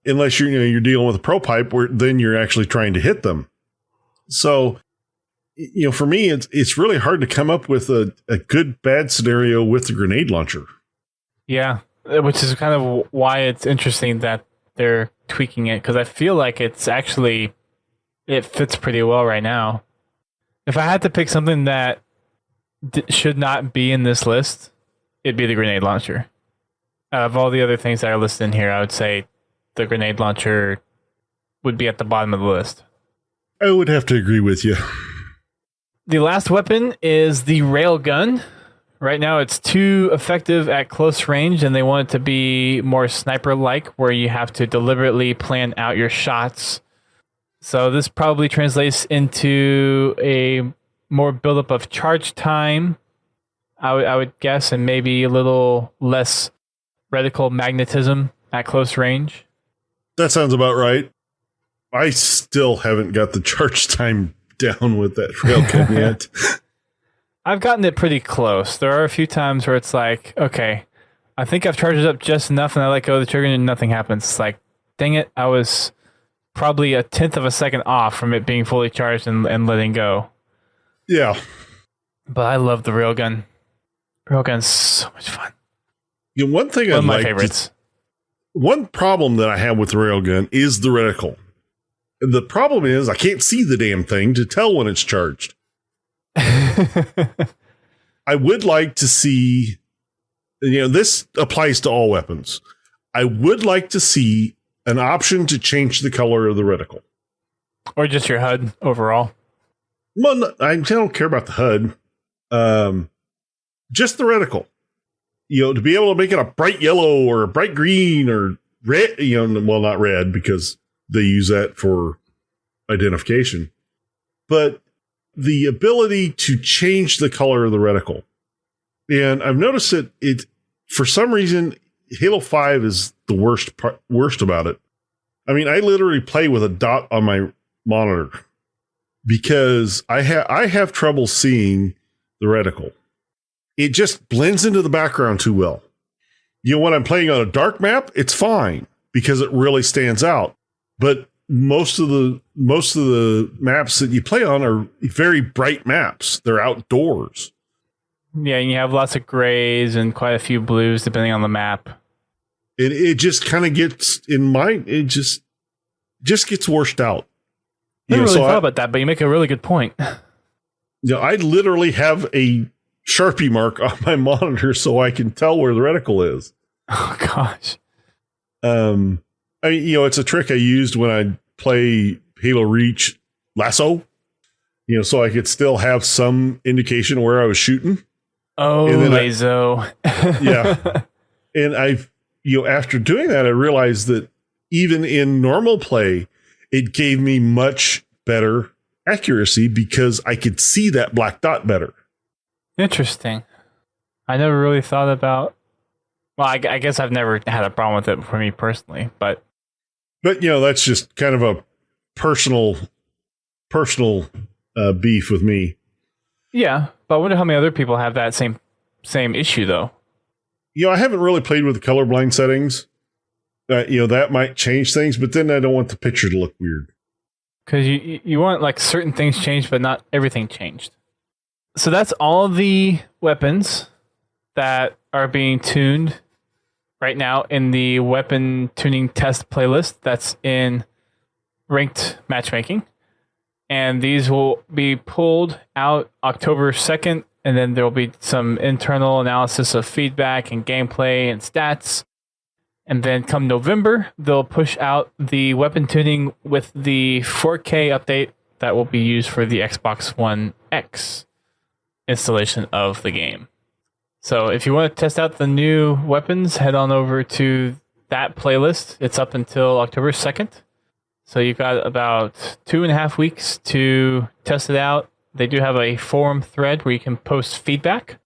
Unless you're dealing with a pro pipe where then you're actually trying to hit them. So, for me, it's really hard to come up with a good bad scenario with the grenade launcher.
Yeah, which is kind of why it's interesting that they're tweaking it, because I feel like it fits pretty well right now. If I had to pick something that should not be in this list, it'd be the grenade launcher. Out of all the other things that are listed in here, I would say the grenade launcher would be at the bottom of the list.
I would have to agree with you.
The last weapon is the railgun. Right now it's too effective at close range, and they want it to be more sniper-like, where you have to deliberately plan out your shots. So this probably translates into a more buildup of charge time, I would guess, and maybe a little less reticle magnetism at close range.
That sounds about right. I still haven't got the charge time down with that railgun yet.
I've gotten it pretty close. There are a few times where it's like, okay, I think I've charged it up just enough, and I let go of the trigger and nothing happens. It's like, dang it, I was probably 1/10 of a second off from it being fully charged and letting go.
Yeah.
But I love the railgun. Railgun's so much fun.
One thing
One of my favorites.
One problem that I have with the railgun is the reticle. And the problem is I can't see the damn thing to tell when it's charged. I would like to see, this applies to all weapons. I would like to see an option to change the color of the reticle.
Or just your HUD overall.
Well, I don't care about the HUD. Just the reticle. To be able to make it a bright yellow or a bright green or red, well, not red because they use that for identification, but the ability to change the color of the reticle. And I've noticed that for some reason, Halo 5 is the worst about it. I mean, I literally play with a dot on my monitor because I have trouble seeing the reticle. It just blends into the background too well. When I'm playing on a dark map, it's fine because it really stands out. But most of the maps that you play on are very bright maps. They're outdoors.
Yeah, and you have lots of grays and quite a few blues depending on the map.
It just kind of gets it just gets washed out.
I never really thought about that, but you make a really good point.
I literally have a Sharpie mark on my monitor so I can tell where the reticle is.
Oh gosh.
It's a trick I used when I play Halo Reach Lasso, so I could still have some indication where I was shooting.
Oh, Lazo.
Yeah. And after doing that, I realized that even in normal play, it gave me much better accuracy because I could see that black dot better.
Interesting. I never really thought about. Well, I guess I've never had a problem with it for me personally, but
that's just kind of a personal beef with me.
Yeah, but I wonder how many other people have that same issue though.
I haven't really played with the colorblind settings. That might change things, but then I don't want the picture to look weird.
Because you want like certain things changed, but not everything changed. So that's all the weapons that are being tuned right now in the weapon tuning test playlist that's in ranked matchmaking. And these will be pulled out October 2nd, and then there will be some internal analysis of feedback and gameplay and stats. And then come November, they'll push out the weapon tuning with the 4K update that will be used for the Xbox One X installation of the game. So if you want to test out the new weapons, head on over to that playlist. It's up until October 2nd. So you've got about 2.5 weeks to test it out. They do have a forum thread where you can post feedback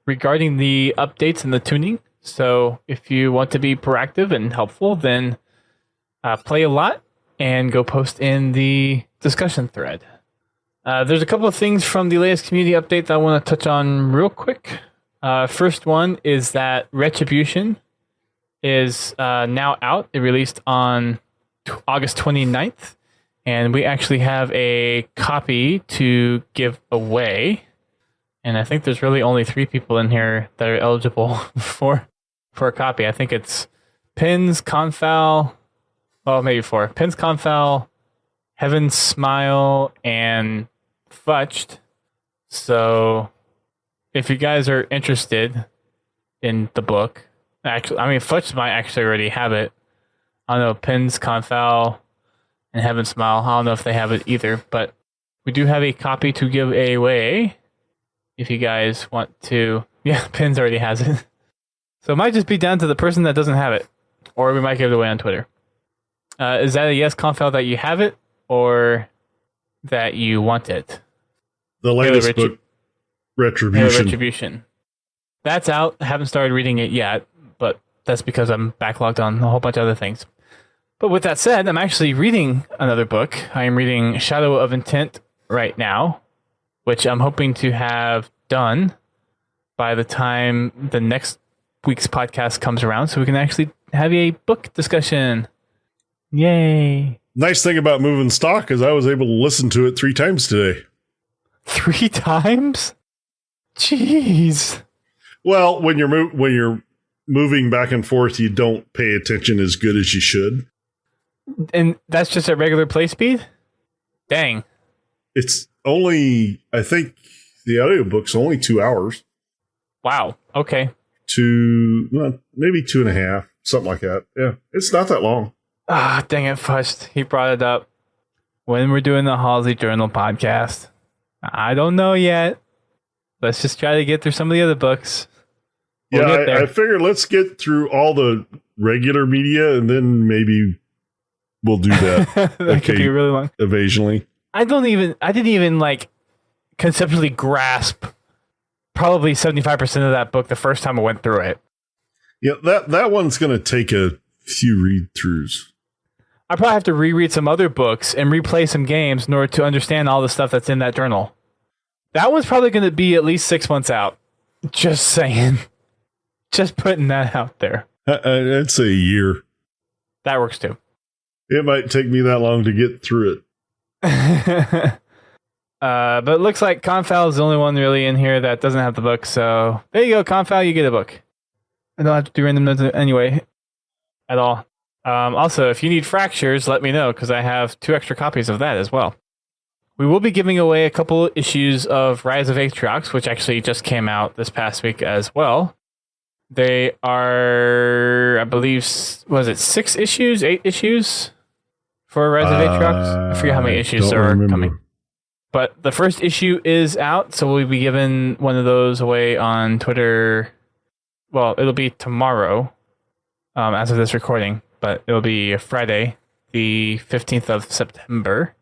regarding the updates and the tuning. So if you want to be proactive and helpful, then play a lot and go post in the discussion thread. There's a couple of things from the latest community update that I want to touch on real quick. First one is that Retribution is now out. It released on August 29th, and we actually have a copy to give away. And I think there's really only 3 people in here that are eligible for a copy. I think it's Pins, Confowl, well, maybe 4. Pins, Confowl, Heaven Smile, and Fudged. So if you guys are interested in the book, actually, Fudged might actually already have it. I don't know, Pins, Confowl, and Heaven Smile. I don't know if they have it either, but we do have a copy to give away if you guys want to. Yeah, Pins already has it. So it might just be down to the person that doesn't have it, or we might give it away on Twitter. Is that a yes, Confowl, that you have it, or that you want it?
The latest book, Retribution.
That's out. I haven't started reading it yet, but that's because I'm backlogged on a whole bunch of other things. But with that said, I'm actually reading another book. I am reading Shadow of Intent right now, which I'm hoping to have done by the time the next week's podcast comes around, so we can actually have a book discussion. Yay.
Nice thing about moving stock is I was able to listen to it 3 times today.
3 times? Jeez.
Well, when you're moving back and forth, you don't pay attention as good as you should.
And that's just at regular play speed? Dang.
It's only, I think the audiobook's only 2 hours.
Wow. Okay.
Maybe 2.5, something like that. Yeah, it's not that long.
Ah, dang it, Fudged. He brought it up when we're doing the Halsey Journal podcast. I don't know yet. Let's just try to get through some of the other books.
I figured let's get through all the regular media and then maybe we'll do that.
That could be really long.
Occasionally.
I didn't even like conceptually grasp probably 75% of that book the first time I went through it.
Yeah, that one's going to take a few read-throughs.
I probably have to reread some other books and replay some games in order to understand all the stuff that's in that journal. That one's probably going to be at least 6 months out. Just saying. Just putting that out there.
I'd say a year.
That works too.
It might take me that long to get through it.
But it looks like Confowl is the only one really in here that doesn't have the book. So there you go, Confowl, you get a book. I don't have to do random notes anyway at all. Also, if you need Fractures, let me know because I have 2 extra copies of that as well. We will be giving away a couple issues of Rise of Atriox, which actually just came out this past week as well. They are, I believe, was it 6 issues, 8 issues for Rise of Atriox? I forget how many issues are coming. But the first issue is out, so we'll be giving one of those away on Twitter. Well, it'll be tomorrow as of this recording, but it'll be Friday, the 15th of September.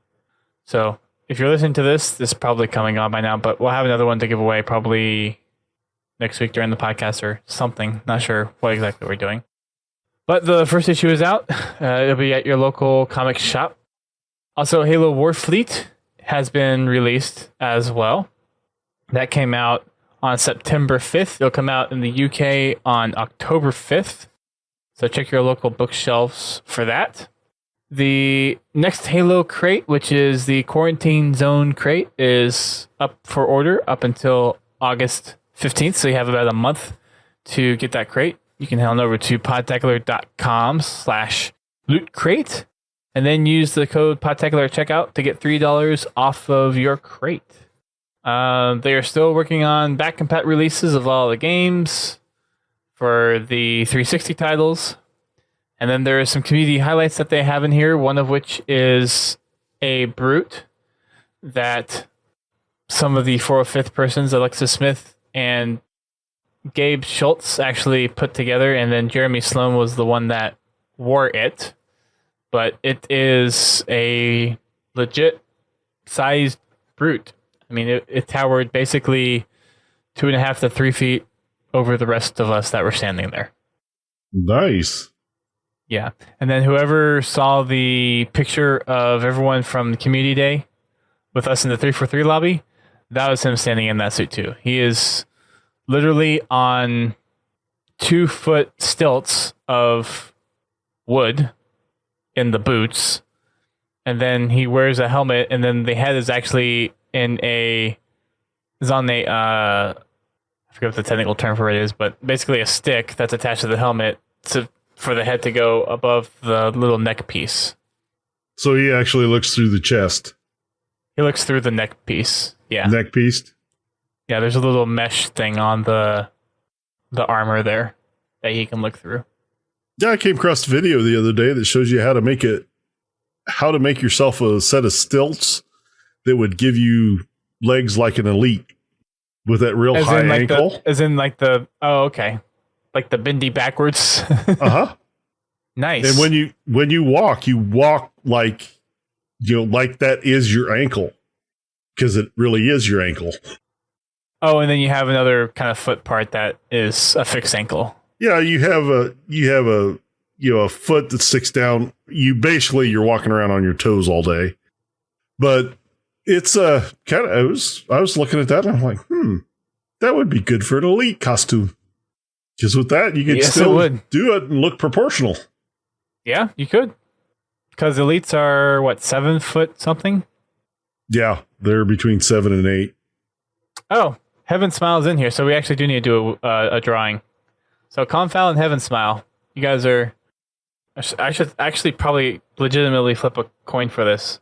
So if you're listening to this is probably coming on by now, but we'll have another one to give away probably next week during the podcast or something. Not sure what exactly we're doing. But the first issue is out. It'll be at your local comic shop. Also, Halo Warfleet has been released as well. That came out on September 5th. It'll come out in the UK on October 5th. So check your local bookshelves for that. The next Halo crate, which is the Quarantine Zone crate, is up for order up until August 15th. So you have about a month to get that crate. You can head on over to podtacular.com/loot crate and then use the code Podtacular at checkout to get $3 off of your crate. They are still working on back compat releases of all the games for the 360 titles. And then there are some community highlights that they have in here, one of which is a brute that some of the 405th persons, Alexis Smith and Gabe Schultz, actually put together, and then Jeremy Sloan was the one that wore it. But it is a legit sized brute. I mean, it towered basically 2.5 to 3 feet over the rest of us that were standing there.
Nice.
Yeah. And then whoever saw the picture of everyone from the community day with us in the 343 lobby, that was him standing in that suit too. He is literally on 2-foot stilts of wood in the boots. And then he wears a helmet, and then the head is actually on a I forget what the technical term for it is, but basically a stick that's attached to the helmet for the head to go above the little neck piece.
So he actually looks through the chest.
He looks through the neck piece. Yeah.
Neck piece?
Yeah, there's a little mesh thing on the armor there that he can look through.
Yeah, I came across a video the other day that shows you how to make yourself a set of stilts that would give you legs like an elite with that real high ankle.
Okay. Like the bendy backwards.
Uh-huh.
Nice.
And when you walk like, like that is your ankle, because it really is your ankle.
Oh, and then you have another kind of foot part that is a fixed ankle.
Yeah, you have a foot that sticks down. You're walking around on your toes all day. But it's I was looking at that and I'm like, that would be good for an elite costume. Because with that, you could still do it and look proportional.
Yeah, you could. Because elites are, 7 foot something?
Yeah, they're between 7 and 8.
Oh, Heaven Smile's in here, so we actually do need to do a drawing. So Confal and Heaven Smile, you guys are... I should actually probably legitimately flip a coin for this.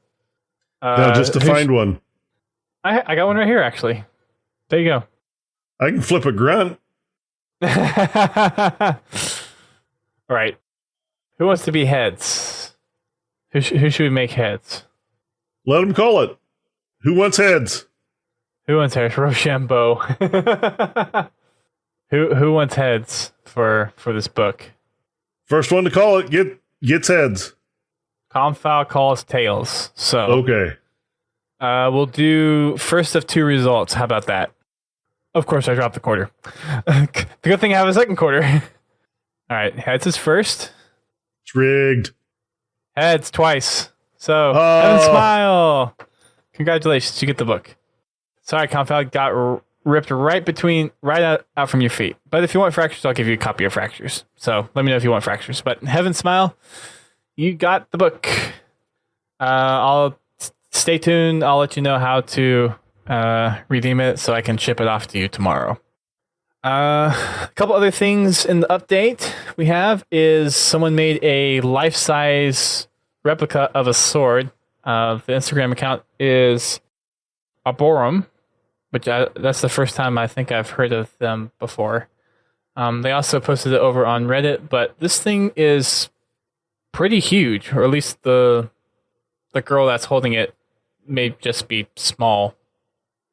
No, just to find one.
I got one right here, actually. There you go.
I can flip a grunt.
All right. Who wants to be heads? Who should we make heads?
Let them call it. Who wants heads?
Who wants heads? Rochambeau. Who wants heads for this book?
First one to call it gets heads.
Confal calls tails. So
okay.
We'll do first of 2 results. How about that? Of course, I dropped the quarter. The good thing I have a second quarter. All right, heads is first.
It's rigged.
Heads twice. So, Heaven Smile. Congratulations, you get the book. Sorry, Confal got ripped right out from your feet. But if you want Fractures, I'll give you a copy of Fractures. So let me know if you want Fractures. But Heaven Smile, you got the book. I'll stay tuned. I'll let you know how to redeem it so I can ship it off to you tomorrow. A couple other things in the update we have is someone made a life-size replica of a sword. The Instagram account is Arborum, which that's the first time I think I've heard of them before. They also posted it over on Reddit, but this thing is pretty huge, or at least the girl that's holding it may just be small.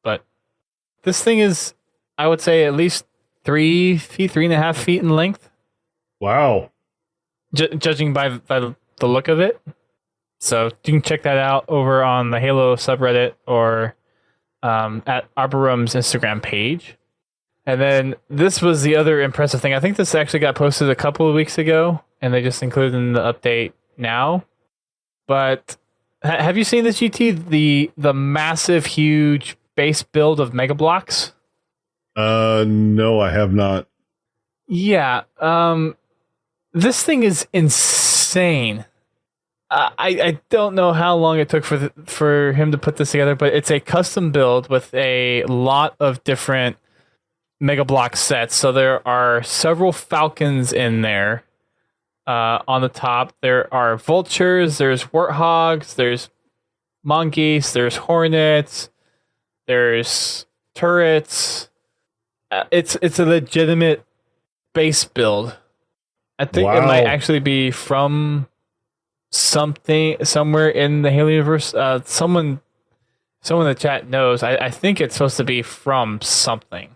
But this thing is, I would say, at least 3.5 feet in length.
Wow.
Judging by the look of it. So you can check that out over on the Halo subreddit or at Arborum's Instagram page. And then this was the other impressive thing. I think this actually got posted a couple of weeks ago, and they just included in the update now. But have you seen this, GT? The massive, huge base build of Mega Blocks?
No, I have not.
Yeah. This thing is insane. I don't know how long it took for him to put this together, but it's a custom build with a lot of different Mega Block sets. So there are several Falcons in there. On the top, there are vultures, there's warthogs, there's monkeys, there's hornets, there's turrets. It's a legitimate base build. I think it might actually be from somewhere in the Halo universe. Someone in the chat knows. I think it's supposed to be from something.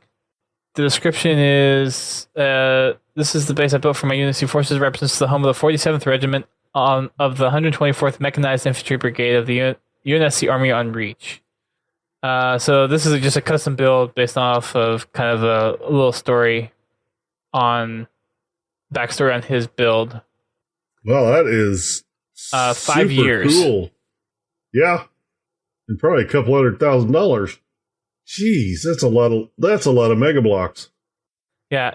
The description is, this is the base I built for my Unity forces, represents the home of the 47th Regiment of the 124th Mechanized Infantry Brigade of the UNSC Army on Reach. So this is just a custom build based off of kind of a little story on backstory on his build.
Well, that is
5 years.
Cool. Yeah, and probably a couple $100,000. Jeez, that's a lot of Mega Blocks.
Yeah,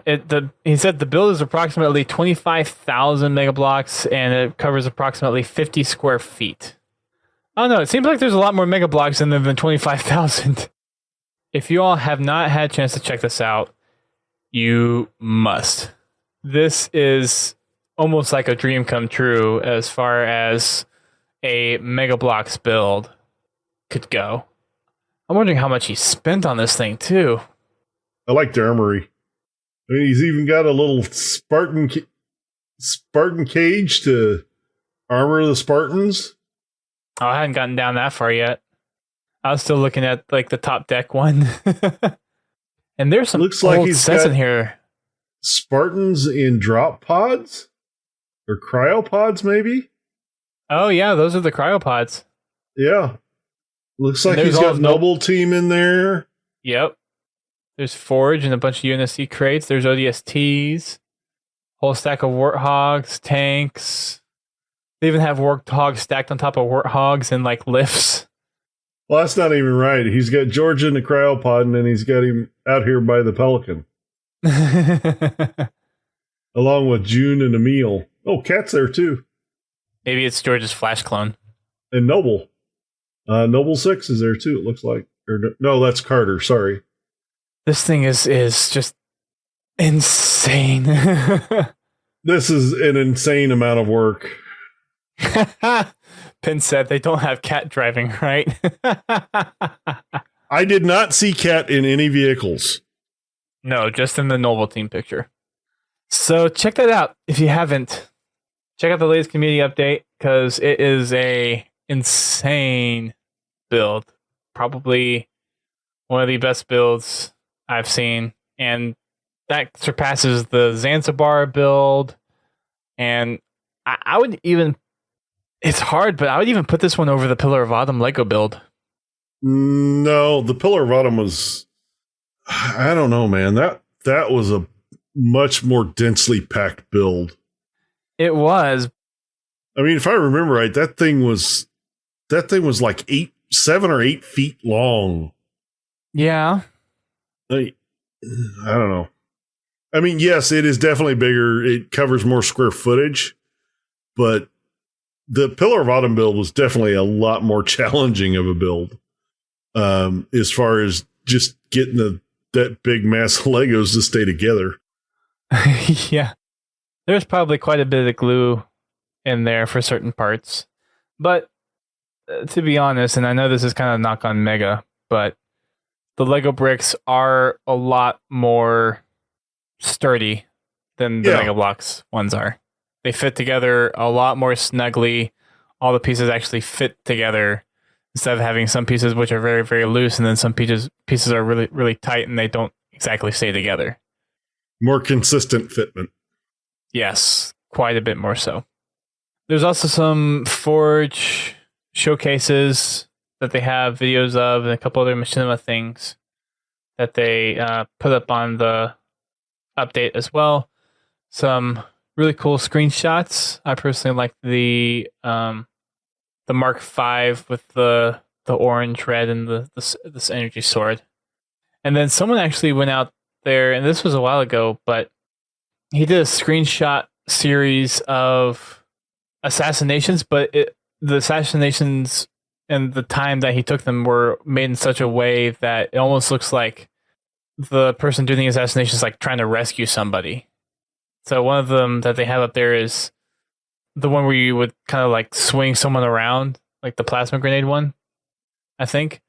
he said the build is approximately 25,000 Mega Blocks, and it covers approximately 50 square feet. I don't know. It seems like there's a lot more Mega Blocks in there than 25,000. If you all have not had a chance to check this out, you must. This is almost like a dream come true as far as a Mega Blocks build could go. I'm wondering how much he spent on this thing, too.
I like the armory. I mean, he's even got a little Spartan cage to armor the Spartans.
Oh, I hadn't gotten down that far yet. I was still looking at like the top deck one. And there's some
looks like
old
he's
sets
got
in here.
Spartans in drop pods? Or cryopods, maybe?
Oh, yeah, those are the cryopods.
Yeah. Looks like he's got Noble Team in there.
Yep. There's Forge and a bunch of UNSC crates. There's ODSTs. Whole stack of Warthogs, tanks. They even have Warthogs stacked on top of Warthogs and like lifts.
Well, that's not even right. He's got George in the cryopod, and then he's got him out here by the Pelican. Along with June and Emil. Oh, Cat's there too.
Maybe it's George's Flash clone.
And Noble. Noble 6 is there too, it looks like. Or no, that's Carter, sorry.
This thing is just insane.
This is an insane amount of work.
Pin said they don't have Cat driving, right?
I did not see Cat in any vehicles.
No, just in the Noble Team picture. So check that out if you haven't. Check out the latest community update because it is a insane build. Probably one of the best builds I've seen. And that surpasses the Zanzibar build. And I would even... It's hard, but I would even put this one over the Pillar of Autumn Lego build.
No, the Pillar of Autumn was... I don't know, man. That was a much more densely packed build.
It was.
I mean, if I remember right, that thing was like 7 or 8 feet long.
Yeah.
I don't know. I mean, yes, it is definitely bigger. It covers more square footage, but the Pillar of Autumn build was definitely a lot more challenging of a build. As far as just getting that big mass of Legos to stay together.
Yeah. There's probably quite a bit of glue in there for certain parts. But to be honest, and I know this is kind of knock on Mega, but the Lego bricks are a lot more sturdy than the Mega Bloks ones are. They fit together a lot more snugly. All the pieces actually fit together instead of having some pieces which are very, very loose and then some pieces are really, really tight and they don't exactly stay together.
More consistent fitment.
Yes, quite a bit more so. There's also some Forge showcases that they have videos of, and a couple other machinima things that they put up on the update as well. Some really cool screenshots. I personally like the Mark V with the orange, red, and this energy sword. And then someone actually went out there, and this was a while ago, but he did a screenshot series of assassinations, but the assassinations and the time that he took them were made in such a way that it almost looks like the person doing the assassination is like trying to rescue somebody. So one of them that they have up there is the one where you would kind of like swing someone around, like the plasma grenade one, I think.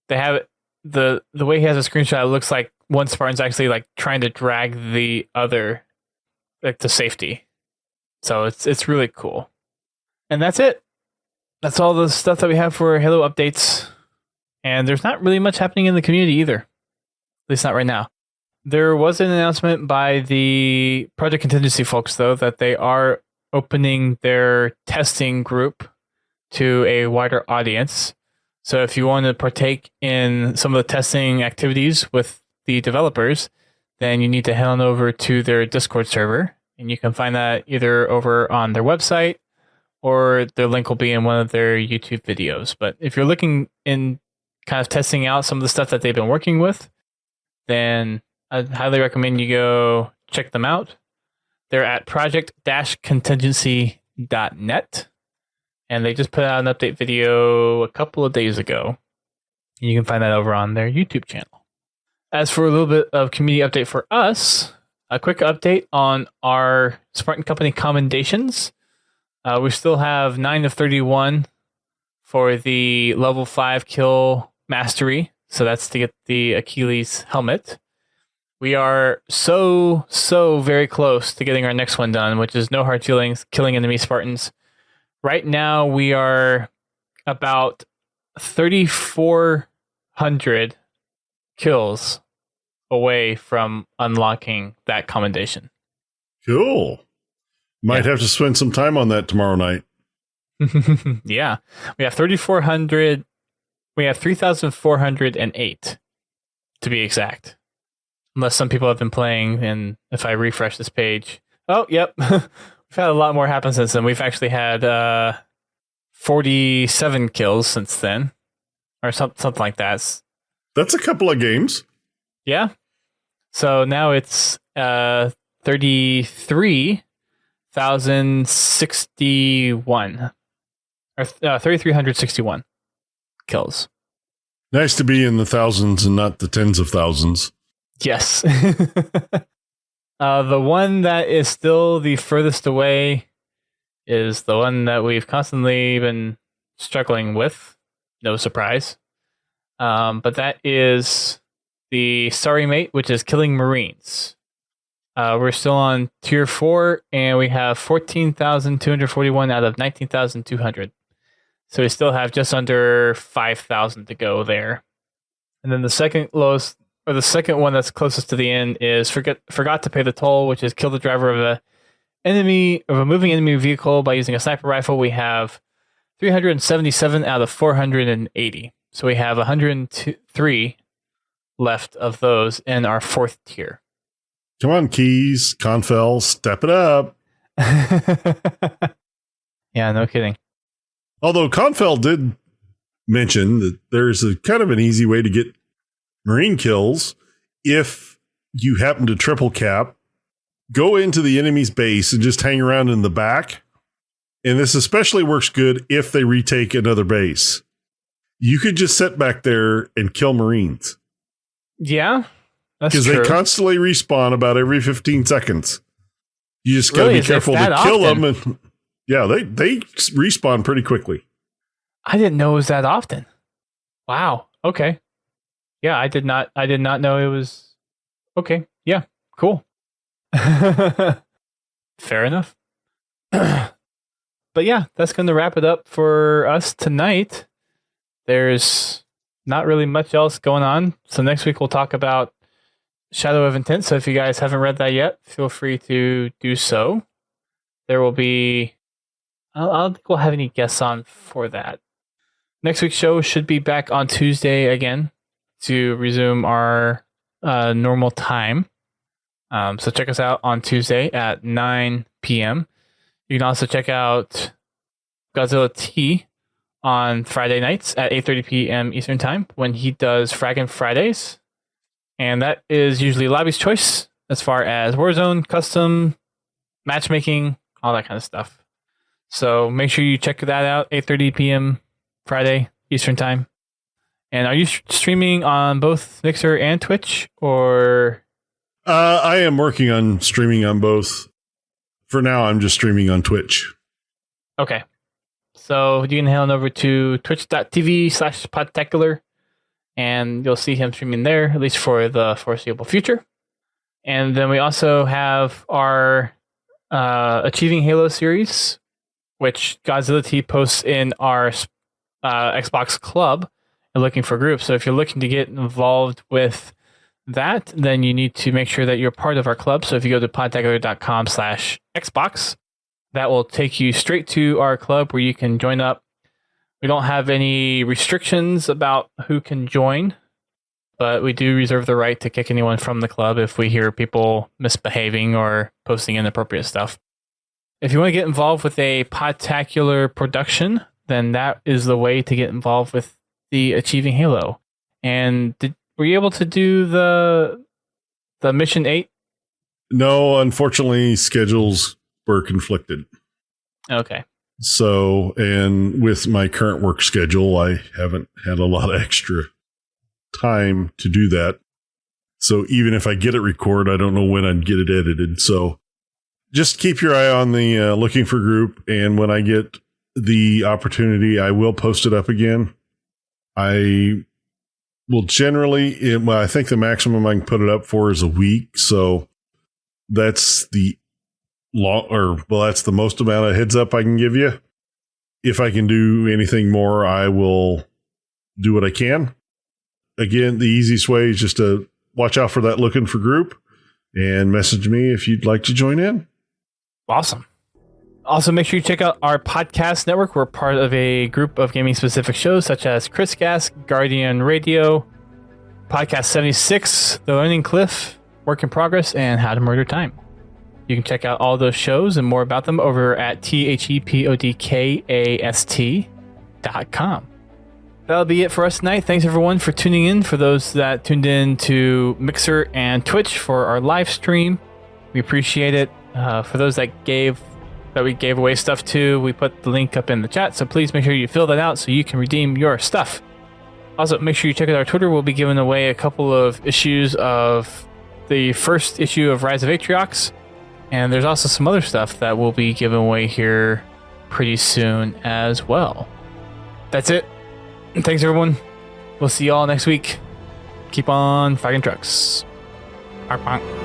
They have it, the way he has a screenshot, it looks like one Spartan's actually like trying to drag the other like to safety. So it's really cool. And that's it. That's all the stuff that we have for Halo updates. And there's not really much happening in the community either. At least not right now. There was an announcement by the Project Contingency folks, though, that they are opening their testing group to a wider audience. So if you want to partake in some of the testing activities with the developers, then you need to head on over to their Discord server. And you can find that either over on their website or their link will be in one of their YouTube videos. But if you're looking in kind of testing out some of the stuff that they've been working with, then I'd highly recommend you go check them out. They're at project-contingency.net. And they just put out an update video a couple of days ago. You can find that over on their YouTube channel. As for a little bit of community update for us, a quick update on our Spartan Company commendations. We still have 9 of 31 for the level 5 kill mastery. So that's to get the Achilles helmet. We are so very close to getting our next one done, which is no hard feelings, killing enemy Spartans. Right now, we are about 3,400 kills away from unlocking that commendation.
Cool. Might have to spend some time on that tomorrow night.
Yeah. We have 3,400. We have 3,408 to be exact. Unless some people have been playing, and if I refresh this page. Oh, yep. We've had a lot more happen since then. We've actually had 47 kills since then. Or something like that.
That's a couple of games.
Yeah. So now it's 33,061. Or 3,361 kills.
Nice to be in the thousands and not the tens of thousands.
Yes. The one that is still the furthest away is the one that we've constantly been struggling with. No surprise. But that is the Sorry Mate, which is killing Marines. We're still on tier 4, and we have 14,241 out of 19,200. So we still have just under 5,000 to go there. And then the second lowest, or the second one that's closest to the end, is forgot to pay the toll, which is kill the driver of a moving enemy vehicle by using a sniper rifle. We have 377 out of 480. So we have 103 left of those in our 4th tier.
Come on, Keys, Confel, step it up.
Yeah, no kidding.
Although Confel did mention that there's a kind of an easy way to get Marine kills if you happen to triple cap, go into the enemy's base and just hang around in the back. And this especially works good if they retake another base. You could just sit back there and kill Marines.
Yeah, that's true.
Because they constantly respawn about every 15 seconds. You just got to
Really?
be careful to kill them. And yeah, they respawn pretty quickly.
I didn't know it was that often. Wow. Okay. Yeah, I did not know it was. Okay. Yeah. Cool. Fair enough. But yeah, that's going to wrap it up for us tonight. There's not really much else going on. So next week we'll talk about Shadow of Intent. So if you guys haven't read that yet, feel free to do so. There will be I don't think we'll have any guests on for that. Next week's show should be back on Tuesday again to resume our normal time. So check us out on Tuesday at 9 p.m. You can also check out Godzilla T on Friday nights at 8:30 p.m. Eastern Time when he does Fraggin' Fridays. And that is usually Lobby's choice as far as Warzone, custom, matchmaking, all that kind of stuff. So make sure you check that out, 8:30 p.m. Friday Eastern Time. And are you streaming on both Mixer and Twitch, or?
I am working on streaming on both. For now, I'm just streaming on Twitch.
Okay. So you can head on over to twitch.tv/Podtacular, and you'll see him streaming there, at least for the foreseeable future. And then we also have our Achieving Halo series, which Godzilla T posts in our Xbox Club and looking for groups. So if you're looking to get involved with that, then you need to make sure that you're part of our club. So if you go to podtacular.com/Xbox, that will take you straight to our club where you can join up. We don't have any restrictions about who can join, but we do reserve the right to kick anyone from the club if we hear people misbehaving or posting inappropriate stuff. If you want to get involved with a Podtacular production, then that is the way to get involved with the Achieving Halo. And were you able to do the Mission 8?
No, unfortunately, schedules were conflicted.
Okay.
So, and with my current work schedule, I haven't had a lot of extra time to do that. So even if I get it recorded, I don't know when I'd get it edited. So just keep your eye on the looking for group. And when I get the opportunity, I will post it up again. I will generally, well, I think the maximum I can put it up for is a week. So that's the that's the most amount of heads up I can give you. If I can do anything more, I will do what I can. Again, the easiest way is just to watch out for that looking for group and message me if you'd like to join in.
Awesome. Also, make sure you check out our podcast network. We're part of a group of gaming-specific shows such as Chris Gas, Guardian Radio, Podcast 76, The Learning Cliff, Work in Progress, and How to Murder Time. You can check out all those shows and more about them over at thepodcast.com. That'll be it for us tonight. Thanks, everyone, for tuning in. For those that tuned in to Mixer and Twitch for our live stream, we appreciate it. For those that we gave away stuff to, we put the link up in the chat, so please make sure you fill that out so you can redeem your stuff. Also, make sure you check out our Twitter. We'll be giving away a couple of issues of the first issue of Rise of Atriox, and there's also some other stuff that we'll be giving away here pretty soon as well. That's it. Thanks, everyone. We'll see you all next week. Keep on fragging trucks. Arp, arp.